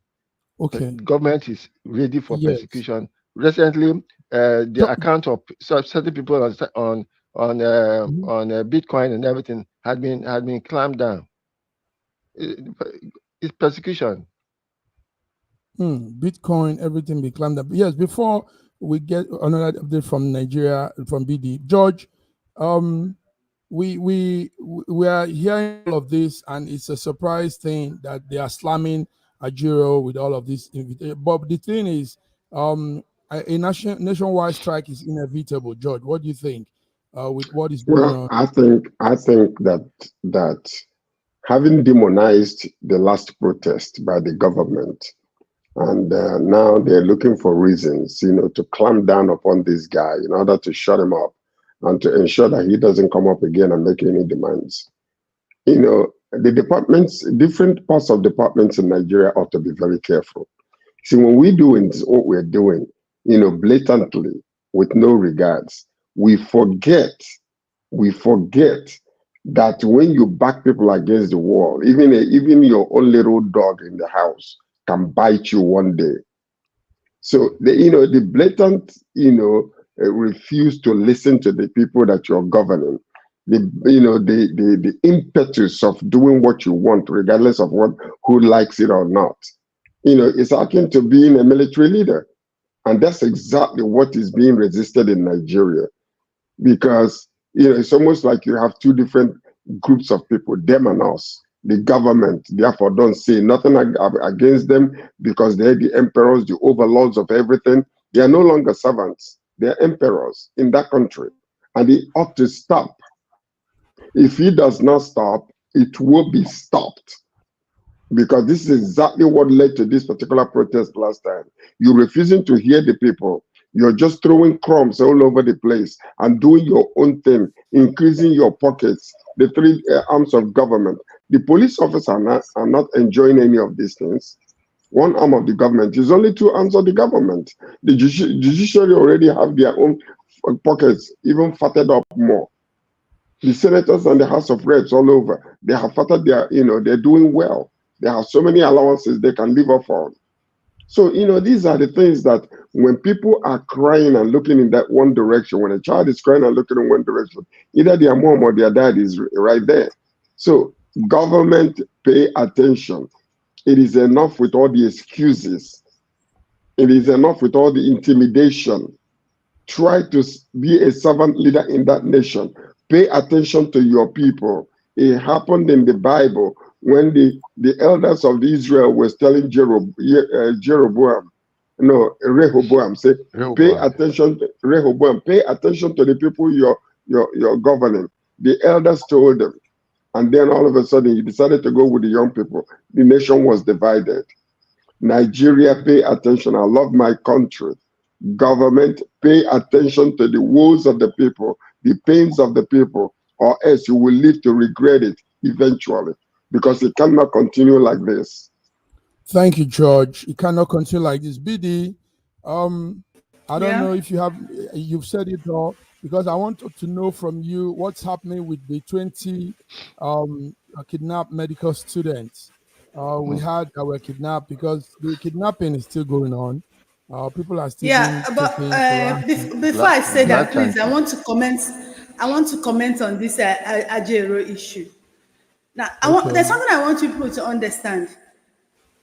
Okay. The government is ready for persecution. Recently, the account of certain people on Bitcoin and everything had been clamped down. It's persecution. Bitcoin, everything be clamped down. Yes, before we get another update from Nigeria, from BD, George, we are hearing all of this, and it's a surprise thing that they are slamming Ajiro with all of this. But the thing is, a nationwide strike is inevitable. George, what do you think with what is going Well, on? I think that having demonized the last protest by the government, and now they're looking for reasons, to clamp down upon this guy in order to shut him up and to ensure that he doesn't come up again and make any demands. The departments, different parts of departments in Nigeria ought to be very careful. See, when we doing what we're doing, blatantly, with no regards, we forget that when you back people against the wall, even your own little dog in the house can bite you one day. So the blatant, refuse to listen to the people that you're governing, the impetus of doing what you want, regardless of who likes it or not, it's akin to being a military leader. And that's exactly what is being resisted in Nigeria. Because, it's almost like you have two different groups of people, them and us. The government, therefore, don't say nothing against them because they're the emperors, the overlords of everything. They are no longer servants. They're emperors in that country. And he ought to stop. If he does not stop, it will be stopped. Because this is exactly what led to this particular protest last time. You're refusing to hear the people. You're just throwing crumbs all over the place and doing your own thing, increasing your pockets, the three arms of government. The police officers are not enjoying any of these things. One arm of the government is only two arms of the government. The judiciary already have their own pockets, even fatted up more. The senators and the House of Reps all over, they have fatted they're doing well. They have so many allowances they can live off on. So, these are the things that when people are crying and looking in that one direction, when a child is crying and looking in one direction, either their mom or their dad is right there. So, government, pay attention. It is enough with all the excuses. It is enough with all the intimidation. Try to be a servant leader in that nation. Pay attention to your people. It happened in the Bible when the elders of Israel was telling Rehoboam, say, pay attention, Rehoboam, pay attention to the people you're governing. The elders told them. And then all of a sudden, he decided to go with the young people. The nation was divided. Nigeria, pay attention. I love my country. Government, pay attention to the woes of the people, the pains of the people, or else you will live to regret it eventually, because it cannot continue like this. Thank you, George. It cannot continue like this. BD, I don't know if you've said it all, because I want to know from you what's happening with the 20 kidnapped medical students. We had that were kidnapped, because the kidnapping is still going on. People are still but before I say that, please, I want to comment on this Ajero issue. Now, there's something I want people to understand.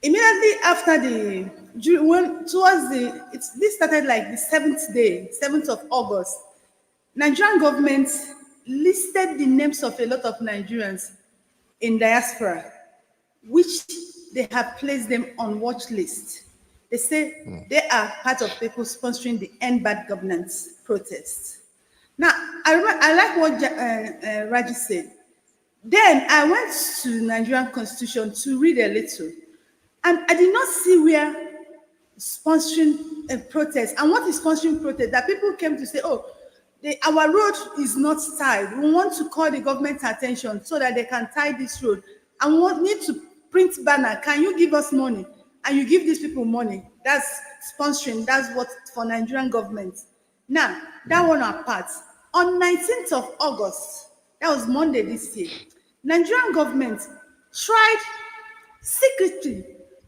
Immediately after this started like the 7th of August, Nigerian government listed the names of a lot of Nigerians in diaspora, which they have placed them on watch list. They say they are part of people sponsoring the End Bad Governance protests. Now, I like what Raji said. Then I went to Nigerian Constitution to read a little, and I did not see where sponsoring a protest. And what is sponsoring protest? That people came to say, oh, our road is not tied. We want to call the government's attention so that they can tie this road. And we need to print banner. Can you give us money? And you give these people money. That's sponsoring. That's what for Nigerian government. Now, that one apart. On 19th of August, that was Monday this year, Nigerian government tried secretly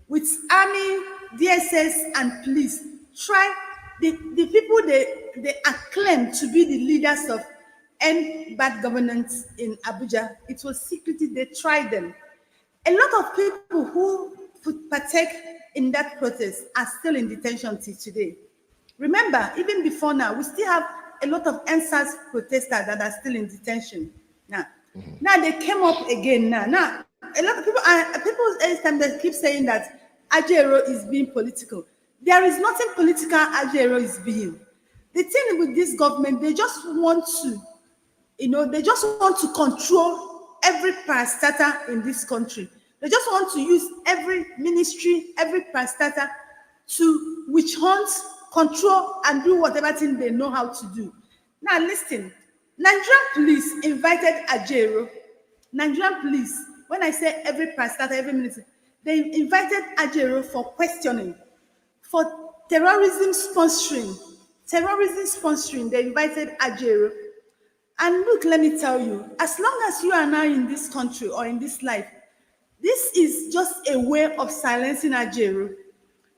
with army, DSS, and police, the people they acclaim to be the leaders of End Bad Governance in Abuja. It was secretly, they tried them. A lot of people who partake in that protest are still in detention till today. Remember, even before now, we still have a lot of NSAS protesters that are still in detention. Now they came up again. Now a lot of people every time they keep saying that Ajero is being political. There is nothing political Ajero is being. The thing with this government, they just want to, they just want to control every parastatal in this country. They just want to use every ministry, every parastatal to witch hunt, control, and do whatever thing they know how to do. Now listen, Nigerian police invited Ajero. Nigerian police, when I say every parastatal, every ministry, they invited Ajero for questioning, for terrorism sponsoring. They invited Ajero. And look, let me tell you, as long as you are now in this country or in this life, this is just a way of silencing Ajero.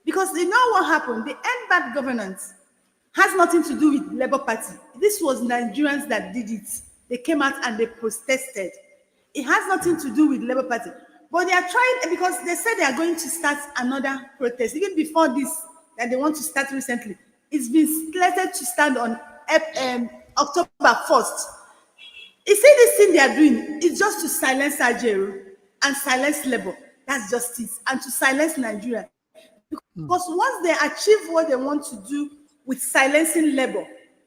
Because you know what happened? The end bad governance has nothing to do with Labour Party. This was Nigerians that did it. They came out and they protested. It has nothing to do with Labour Party. But they are trying, because they said they are going to start another protest. Even before this, that they want to start recently, it's been slated to start on October 1st. You see, this thing they are doing is just to silence Ajero and silence Labour. That's just it. And to silence Nigeria. Because once they achieve what they want to do with silencing Labour,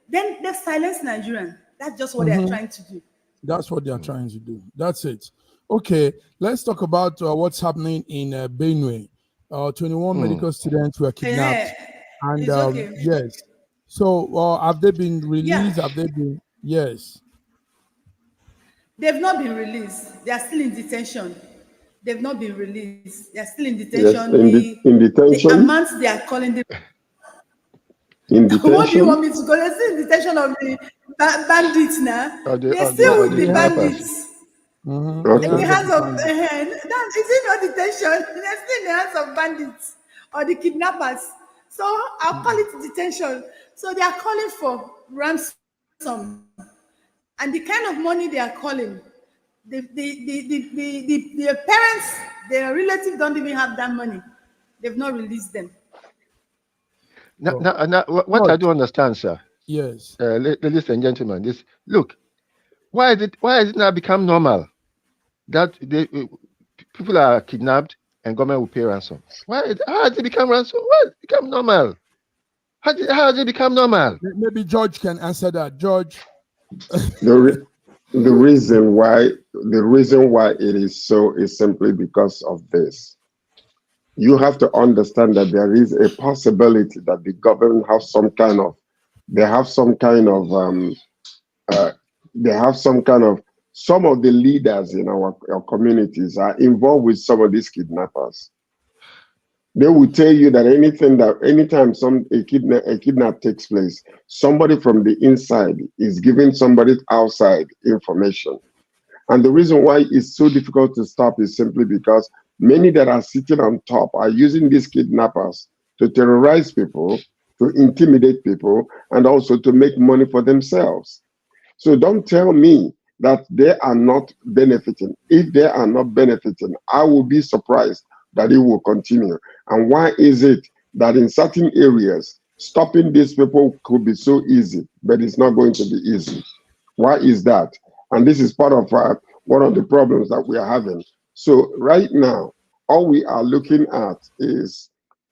then they silence Nigerian. That's just what they are trying to do. That's what they are trying to do. That's it. Okay, let's talk about what's happening in Benue. 21 medical students were kidnapped. And okay. yes. So have they been released? Have they been? Yes. They've not been released. They are still in detention. They've not been released. They are still in detention. Yes, in detention. The amounts they are calling them. In detention. What do you want me to go? They're still in detention of the bandits now. They're still with the bandits. Okay. In the hands of is it not detention? They're still in the hands of bandits or the kidnappers. So I'll call it detention. So they are calling for ransom. And the kind of money they are calling, the parents, their relatives don't even have that money. They've not released them. Now, what I do understand, sir. Yes. Ladies and gentlemen, look. Why is it now become normal that people are kidnapped and government will pay ransom? How has it become ransom? Why has it become normal? How has it become normal? Maybe George can answer that. George. The reason why it is so is simply because of this. You have to understand that there is a possibility that the government have some kind of some of the leaders in our communities are involved with some of these kidnappers. They will tell you that anytime a kidnap takes place, somebody from the inside is giving somebody outside information. And the reason why it's so difficult to stop is simply because many that are sitting on top are using these kidnappers to terrorize people, to intimidate people, and also to make money for themselves. So don't tell me that they are not benefiting. If they are not benefiting, I will be surprised that it will continue. And why is it that in certain areas, stopping these people could be so easy, but it's not going to be easy? Why is that? And this is part of one of the problems that we are having. So right now, all we are looking at is,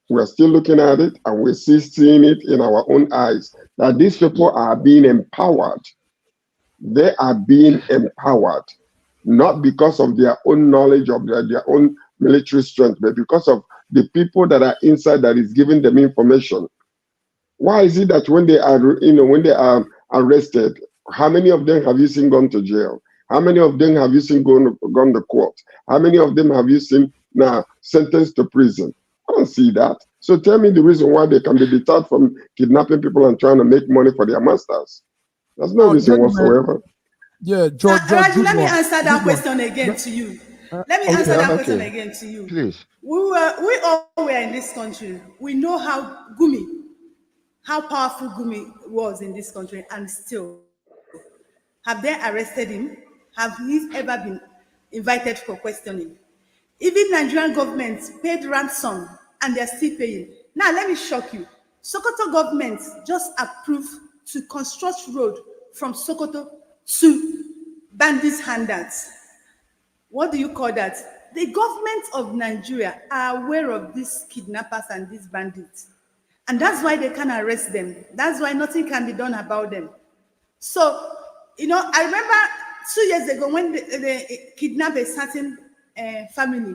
we're still looking at it and we're still seeing it in our own eyes, that these people are being empowered. They are being empowered, not because of their own knowledge of their own military strength, but because of the people that are inside that is giving them information. Why is it that when they are arrested, how many of them have you seen gone to jail? How many of them have you seen gone to court? How many of them have you seen now sentenced to prison? I don't see that. So tell me the reason why they can be deterred from kidnapping people and trying to make money for their masters. There's no reason whatsoever. Yeah, George, let me answer that question again to you. Let me answer that question again to you. Please. We all were in this country. We know how powerful Gumi was in this country, and still. Have they arrested him? Have he ever been invited for questioning? Even Nigerian government paid ransom and they're still paying. Now, let me shock you. Sokoto government just approved to construct road from Sokoto to Bandits Handouts. What do you call that? the government of Nigeria are aware of these kidnappers and these bandits. And that's why they can arrest them. That's why nothing can be done about them. So, I remember 2 years ago when they kidnapped a certain family,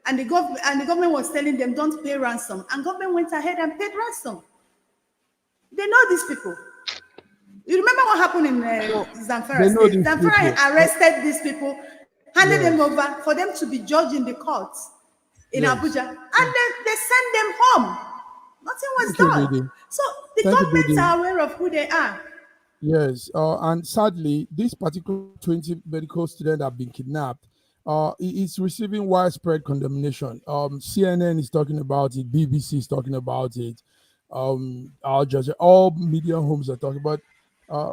and the government was telling them, don't pay ransom. And government went ahead and paid ransom. They know these people. You remember what happened in Zamfara State? Zamfara arrested these people, handed them over for them to be judged in the courts in Abuja, and they sent them home. Nothing was done. So the governments are aware of who they are. Yes, and sadly, this particular 20 medical students that have been kidnapped is receiving widespread condemnation. CNN is talking about it, BBC is talking about it, Al Jazeera, all media homes are talking about.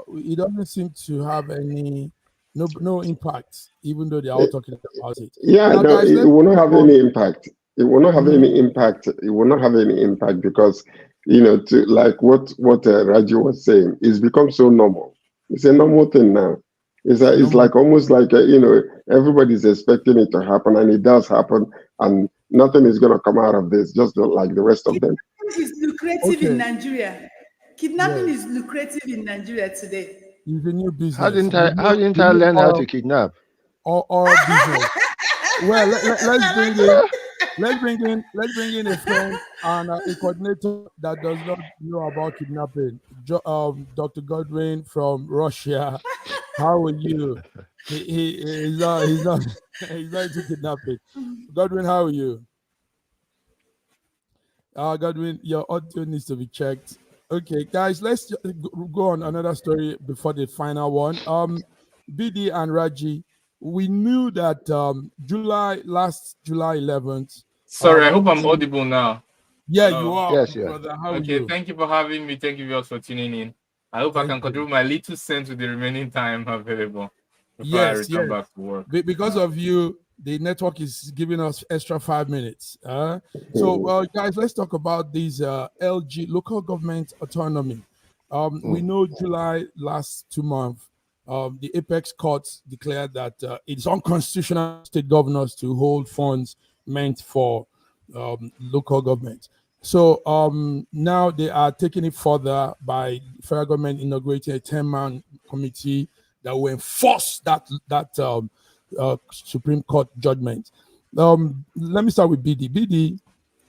It doesn't seem to have any no impact, even though they're all talking about it. Yeah, now, no, guys, it will not have any impact. It will not have any impact. It will not have any impact because, like what Raji was saying, it's become so normal. It's a normal thing now. It's like almost like, everybody's expecting it to happen, and it does happen, and nothing is going to come out of this, just like the rest of them. Kidnapping is lucrative in Nigeria. Kidnapping is lucrative in Nigeria today. It's a new business. How didn't I learn how to kidnap? Or business. Well, let's bring in a friend and a coordinator that does not know about kidnapping. Dr. Godwin from Russia. How are you? He's not into kidnapping. Godwin, how are you? Godwin, your audio needs to be checked. Okay, guys, let's go on another story before the final one. BD and Raji, we knew that last July 11th. Sorry, I hope I'm audible now. Yeah, you are. Yes, brother. How okay, are you? Thank you for having me. Thank you guys for tuning in. I hope I can contribute my little cent with the remaining time available before I return back to work. Because of you, the network is giving us extra 5 minutes. So, guys, let's talk about these LG, local government autonomy. We know July last 2 months, the Apex Court declared that it's unconstitutional state governors to hold funds meant for local government. So now they are taking it further by federal government inaugurating a 10-man committee that will enforce that Supreme Court judgment. Let me start with BD. BD,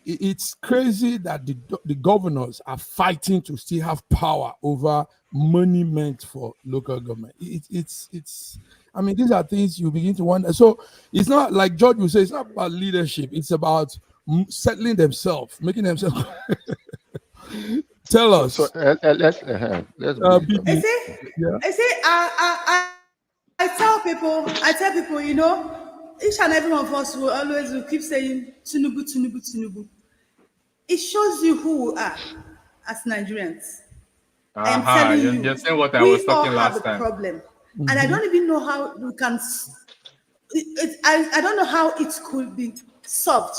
it's crazy that the governors are fighting to still have power over money meant for local government. It's I mean, these are things you begin to wonder. So it's not like George would say, it's not about leadership. It's about settling themselves, making themselves. Tell us. So let's I tell people, each and every one of us will keep saying Tinubu, Tinubu, Tinubu. It shows you who we are as Nigerians. I'm telling you, understand what I was talking last time. Problem. And I don't even know how we can. I don't know how it could be solved.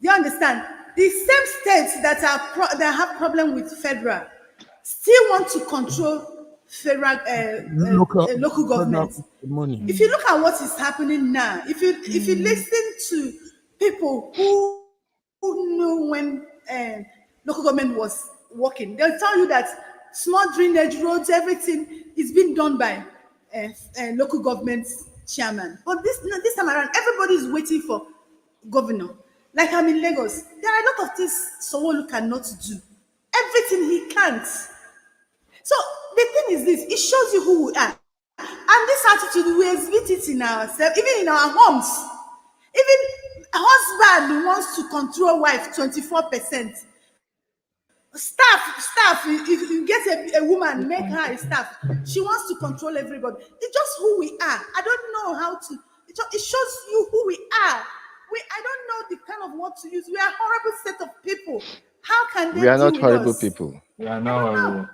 Do you understand? The same states that have problem with federal still want to control federal local government. If you look at what is happening now, if you listen to people who know when local government was working, they'll tell you that small drainage roads, everything is being done by local government chairman. But this time around, everybody is waiting for governor. Like I'm in Lagos, there are a lot of things Sowolu cannot do. Everything he can't. So the thing is this, it shows you who we are. And this attitude, we exhibit it in ourselves, even in our homes. Even husband wants to control wife 24%. Staff, if you get a woman, make her a staff. She wants to control everybody. It's just who we are. I don't know how to, it shows you who we are. I don't know the kind of word to use. We are a horrible set of people. How can they We are not deal horrible with us? people. We are not horrible.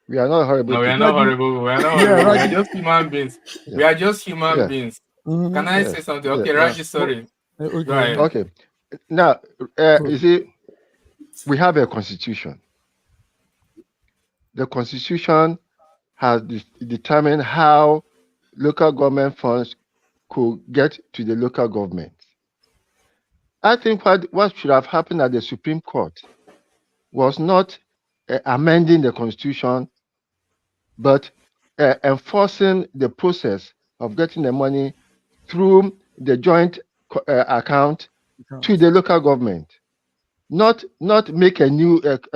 We are not horrible. No, we are not horrible. We are not horrible. We are just human beings. We are just human beings. Can I say something? Okay, Raji, sorry. Right. Okay. Now, you see, we have a constitution. The constitution has determined how local government funds could get to the local government. I think what should have happened at the Supreme Court was not amending the Constitution, but enforcing the process of getting the money through the joint account to the local government, not make a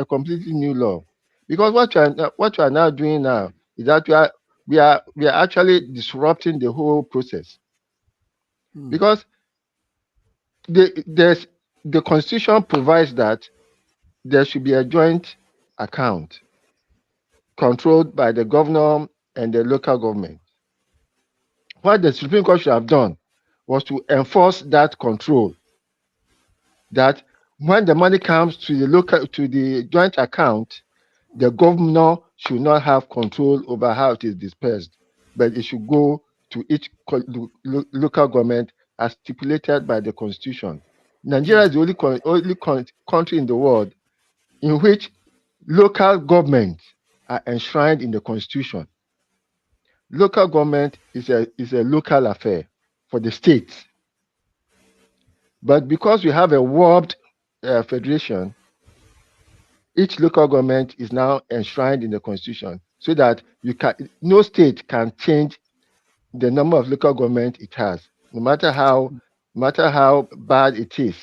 completely new law. Because what we are now doing now is that we are actually disrupting the whole process. Because the Constitution provides that there should be a joint account controlled by the governor and the local government. What the Supreme Court should have done was to enforce that control, that when the money comes to the joint account, the governor should not have control over how it is dispersed, but it should go to each local government as stipulated by the Constitution. Nigeria is the only country in the world in which local governments are enshrined in the Constitution. Local government is a local affair for the states. But because we have a warped federation, each local government is now enshrined in the Constitution, so that no state can change the number of local government it has, no matter how bad it is.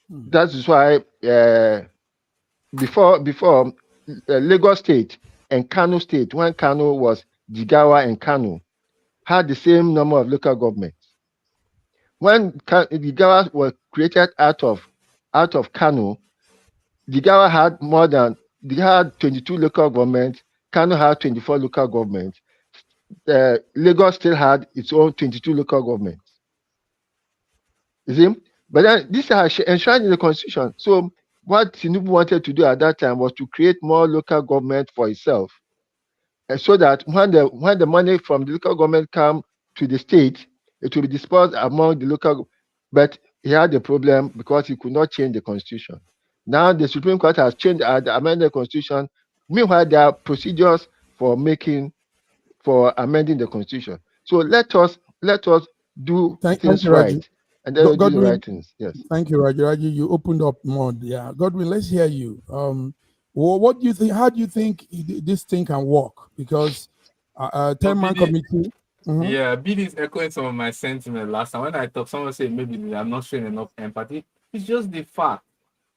That is why before Lagos State and Kano State, when Kano was Jigawa and Kano, had the same number of local governments. When Jigawa was created out of Kano, Jigawa had 22 local governments, Kano had 24 local governments. Lagos still had its own 22 local governments. You see? But then this is enshrined in the Constitution. So what Tinubu wanted to do at that time was to create more local government for itself, and so that when the money from the local government come to the state, it will be dispersed among the local. But he had a problem because he could not change the Constitution. Now the Supreme Court has amended the Constitution. Meanwhile, there are procedures for amending the Constitution. So let us do things right, and then we'll do the right things. Yes. Thank you, Raji. You opened up more. Yeah, Godwin, let's hear you. What do you think? How do you think this thing can work? Because 10-man committee. Yeah, BD is echoing some of my sentiment last time. When I talk, someone said maybe I'm not showing enough empathy. It's just the fact.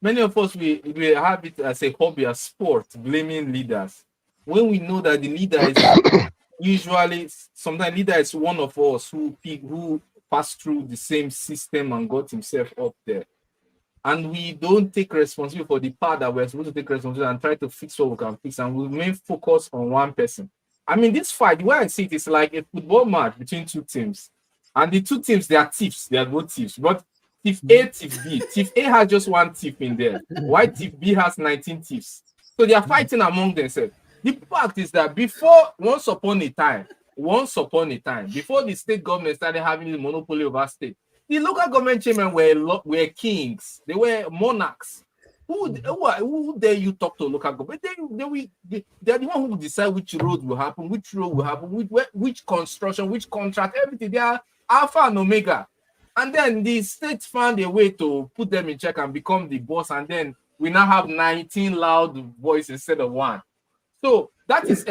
Many of us we have it as a hobby, as sport, blaming leaders. When we know that the leader is usually, sometimes leader is one of us who passed through the same system and got himself up there. And we don't take responsibility for the part that we're supposed to take responsibility and try to fix what we can fix, and we remain focused on one person. I mean, this fight, the way I see it, is like a football match between two teams. And the two teams, they are thieves. They are both thieves. But thief A, thief B. Thief A has just one thief in there, while thief B has 19 thieves. So they are fighting among themselves. The fact is that once upon a time, before the state government started having the monopoly over state, the local government chairmen were kings. They were monarchs. Who dare you talk to local government? They're the one who decide which road will happen, which construction, which contract, everything. They are alpha and omega. And then the state found a way to put them in check and become the boss. And then we now have 19 loud voices instead of one. So that's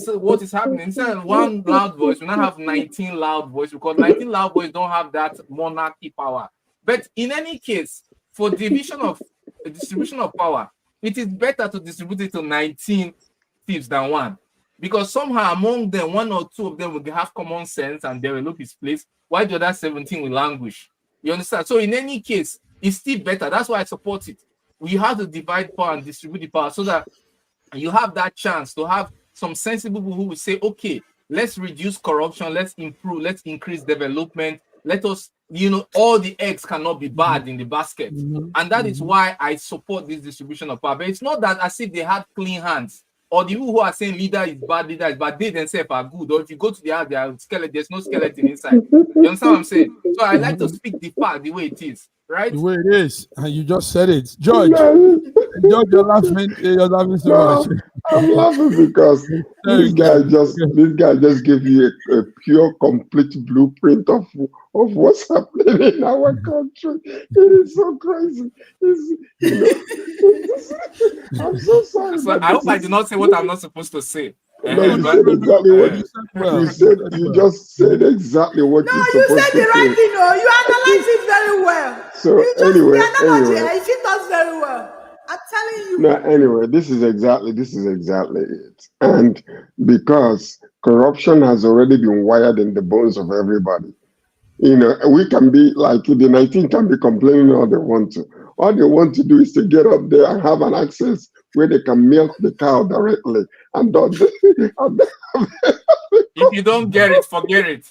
what is happening. Instead of one loud voice, we now have 19 loud voices, because 19 loud voices don't have that monarchy power. But in any case, for distribution of power, it is better to distribute it to 19 thieves than one, because somehow among them, one or two of them will have common sense and they will look his place, while the other 17 will languish. You understand? So in any case, it's still better. That's why I support it. We have to divide power and distribute the power, so that you have that chance to have some sensible people who will say, okay, let's reduce corruption, let's improve, let's increase development, let us, all the eggs cannot be bad in the basket. And that is why I support this distribution of power. But it's not that as if they had clean hands, or the people who are saying leader is bad, they themselves are good. Or if you go to the house, there's no skeleton inside. You understand what I'm saying? So I like to speak the fact the way it is, right? The way it is, and you just said it. George, you're laughing so much. I'm laughing because this guy just gave you a pure, complete blueprint of what's happening in our country. It is so crazy. I'm so sorry, So but I this hope I did is not say what I'm not supposed to say. no. You But said exactly what You said well. you said. You just said exactly what No, you're you supposed said to the right say. thing, oh. You analyze it very well. So You just the analogy, anyway, I fit us very well. I'm telling you. no, anyway, this is exactly it. And because corruption has already been wired in the bones of everybody, we can be like the 19 can be complaining all they want to. All they want to do is to get up there and have an access where they can milk the cow directly and don't. if you don't get it, forget it.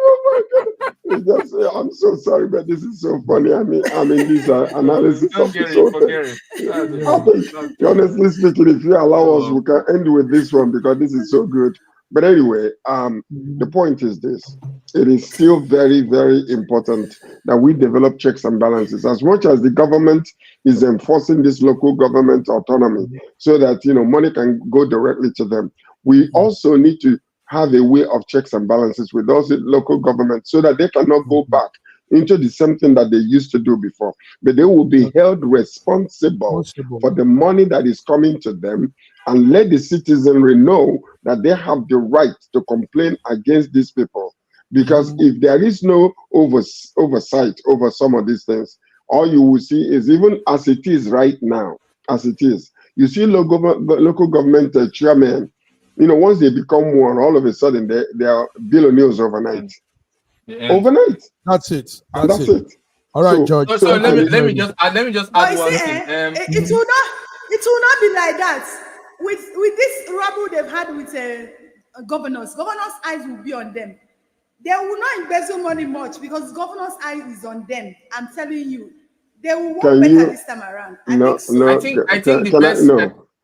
Oh my God! It's just, I'm so sorry, but this is so funny. This analysis Don't of get this it, whole thing. forget it. That's the I truth. think, That's the truth. honestly speaking, if you allow us, So, we can end with this one because this is so good. But anyway, the point is this: it is still very, very important that we develop checks and balances. As much as the government is enforcing this local government autonomy, so that money can go directly to them, we also need to have a way of checks and balances with those local governments so that they cannot go back into the same thing that they used to do before, but they will be held responsible for the money that is coming to them, and let the citizenry know that they have the right to complain against these people. Because if there is no oversight over some of these things, all you will see is, even as it is right now, as it is, you see local government chairmen, once they become one, all of a sudden they are billionaires overnight. the end. Overnight. That's it. And that's it. All right, So- George. So, So, let and me just But add you one see, thing. it will not be like that. With this rubble they've had with governors eyes will be on them. They will not embezzle money much because governors' eyes is on them. I'm telling you, they will work Can better you- this time around. I think so. no, I think the can best.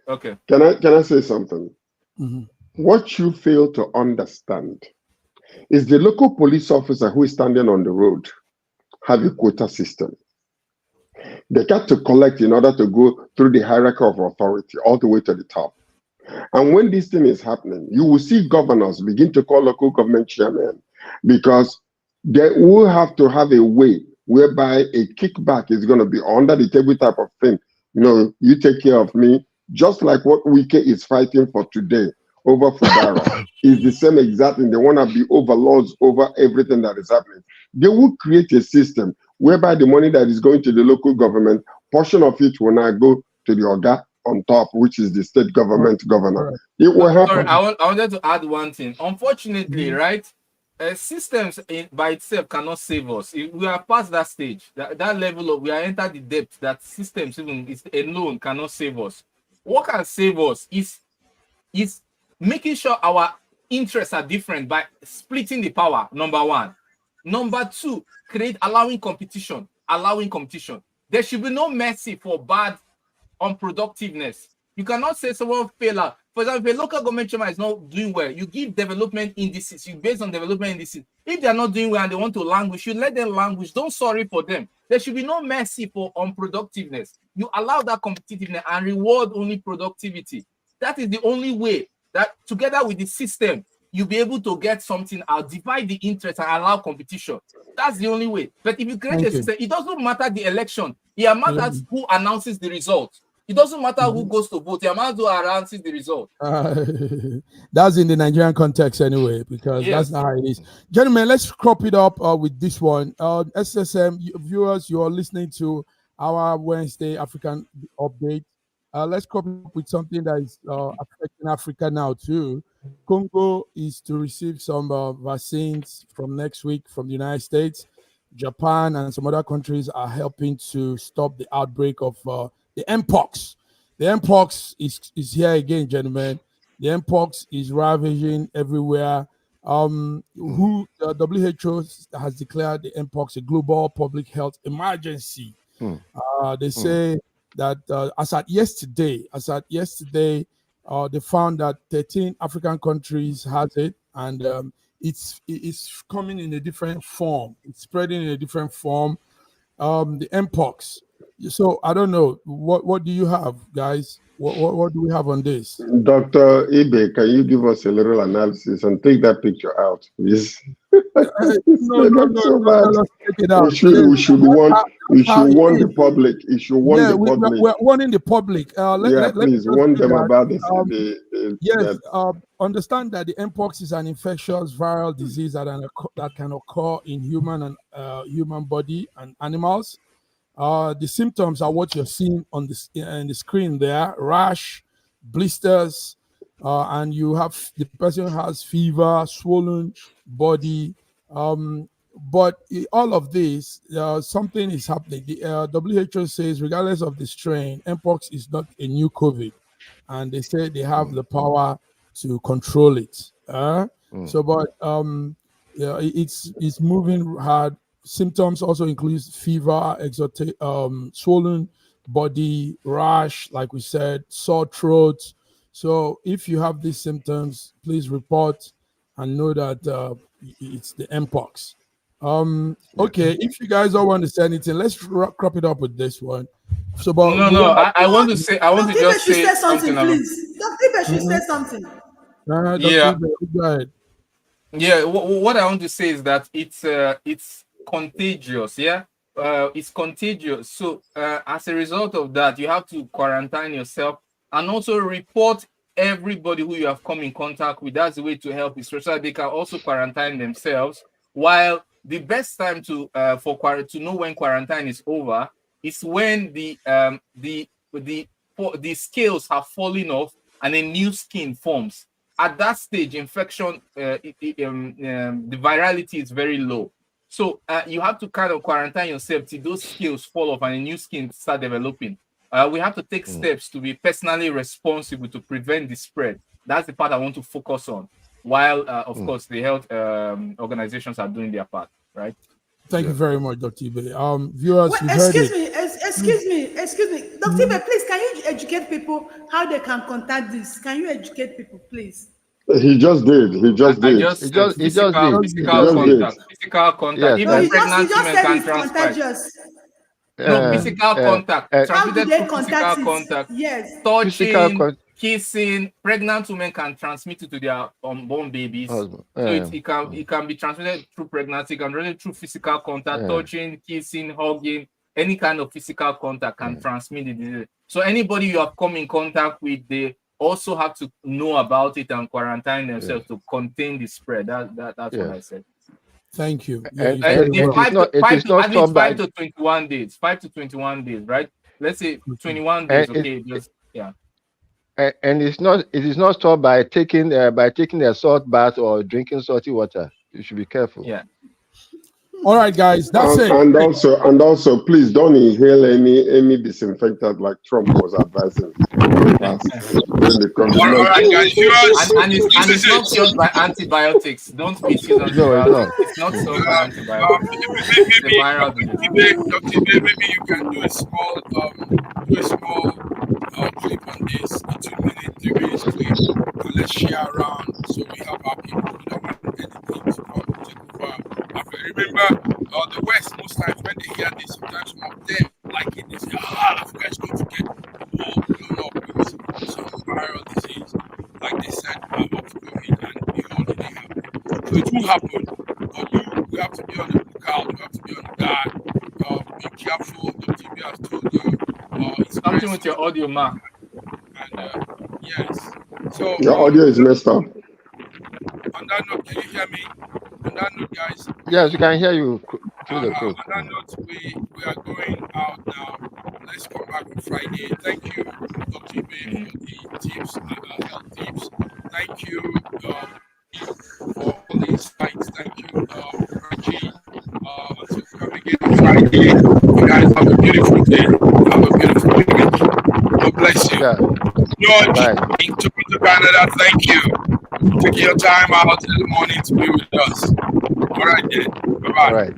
Okay. Can I say something? What you fail to understand is the local police officer who is standing on the road have a quota system. They got to collect in order to go through the hierarchy of authority all the way to the top. And when this thing is happening, you will see governors begin to call local government chairmen, because they will have to have a way whereby a kickback is going to be under the table type of thing. You take care of me, just like what Wike is fighting for today over Fudara is the same exact thing. They want to be overlords over everything that is happening. They will create a system whereby the money that is going to the local government, portion of it will now go to the Oga on top, which is the state government governor. It will happen. Sorry, I wanted to add one thing. Unfortunately, right, systems by itself cannot save us. We are past that stage, that level of, we are entered the depth that systems even alone cannot save us. What can save us is making sure our interests are different by splitting the power, number one. Number two, allowing competition. There should be no mercy for bad unproductiveness. You cannot say someone fail out. For example, if a local government chairman is not doing well, you give development indices. You base on development indices. If they are not doing well and they want to languish, you let them languish. Don't sorry for them. There should be no mercy for unproductiveness. You allow that competitiveness and reward only productivity. That is the only way that, together with the system, you'll be able to get something out, divide the interest and allow competition. That's the only way. But if you create a system, it doesn't matter the election. It matters who announces the result. It doesn't matter who goes to vote. It matters who announces the result. That's in the Nigerian context anyway, because that's not how it is. Gentlemen, let's crop it up with this one. SSM viewers, you're listening to our Wednesday African update. Let's crop it up with something that is affecting Africa now too. Congo is to receive some vaccines from next week from the United States. Japan and some other countries are helping to stop the outbreak of the Mpox. The Mpox is here again, gentlemen. The Mpox is ravaging everywhere. The WHO has declared the Mpox a global public health emergency. They say that as at yesterday, they found that 13 African countries has it, and it's coming in a different form. It's spreading in a different form. The Mpox. So I don't know. What do you have, guys? What do we have on this? Dr. Ibe, can you give us a little analysis and take that picture out, please? No, So bad. let's take it out. We should warn the is. public. You should warn the public. We're warning the public. Please warn them about this. Yes, understand that the mpox is an infectious viral disease that can occur in human body and animals. The symptoms are what you're seeing on the screen there: rash, blisters, and the person has fever, swollen body. But all of this, something is happening. The WHO says, regardless of the strain, mpox is not a new COVID, and they say they have the power to control it. It's moving hard. Symptoms also include fever, swollen body, rash, like we said, sore throat. So if you have these symptoms, please report and know that it's the mpox. Okay, if you guys don't want to say anything, let's crop it up with this one. So, but I want to just say something, please. Dr. Ibe should say something. Yeah. Go ahead. Yeah, what I want to say is that it's contagious. Yeah, it's contagious. So as a result of that, you have to quarantine yourself and also report everybody who you have come in contact with. That's the way to help, especially they can also quarantine themselves. While the best time to know when quarantine is over is when the scales have fallen off and a new skin forms. At that stage, infection, the virality is very low. So you have to kind of quarantine yourself till those scales fall off and a new skin start developing. We have to take steps to be personally responsible to prevent the spread. That's the part I want to focus on. While, of course, the health organizations are doing their part, right? Thank you very much, Dr. Ibe. Viewers, excuse me. Dr. Ibe, please, can you educate people how they can contact this? Can you educate people, please? He just did. Physical contact. Yes. Even pregnant women can transmit. No, physical contact. Transmitted through physical contact. Yes. Touching, kissing. Pregnant women can transmit it to their unborn babies. So it can be transmitted through pregnancy, it can be transmitted through physical contact, touching, kissing, hugging. Any kind of physical contact can transmit the disease. So anybody you have come in contact with, they also have to know about it and quarantine themselves to contain the spread. That's what I said. Thank you. It's 5 to 21 days. 5 to 21 days, right? Let's say 21 days. And it is not stopped by taking a salt bath or drinking salty water. You should be careful. Yeah. All right, guys, that's it. And also, please don't inhale any disinfectant like Trump was advising. All right, guys, and it's not cured by antibiotics. Don't misuse antibiotics. It's not cured by antibiotics. Maybe you can do a small clip on this, a 2-minute clip, and let's share around so we have our people who don't want anything to come take over. Remember, the West, most times when they hear this, sometimes some of them like it, they say, Africa is going to get all blown up because of some viral disease, like they said, of COVID, and behold, it happened. So it will happen, but we have to be on the lookout, we have to be on the guard, be careful. The TV has told you. Something with your audio, Mark. And yes, so your audio is messed up. On that note, can you hear me? On that note, guys. Yes, we can hear you through the code. On that note, we are going out now. Let's come back on Friday. Thank you, Dr. Ibe, for the tips, health tips. Thank you for all the insights. Thank you, Reggie. Until we come again on Friday, you guys have a beautiful day. Have a beautiful weekend. God bless you. Yeah. George, in Toronto, Canada, thank you. Take your time out in the morning to be with us. All right, then. Bye-bye. All right.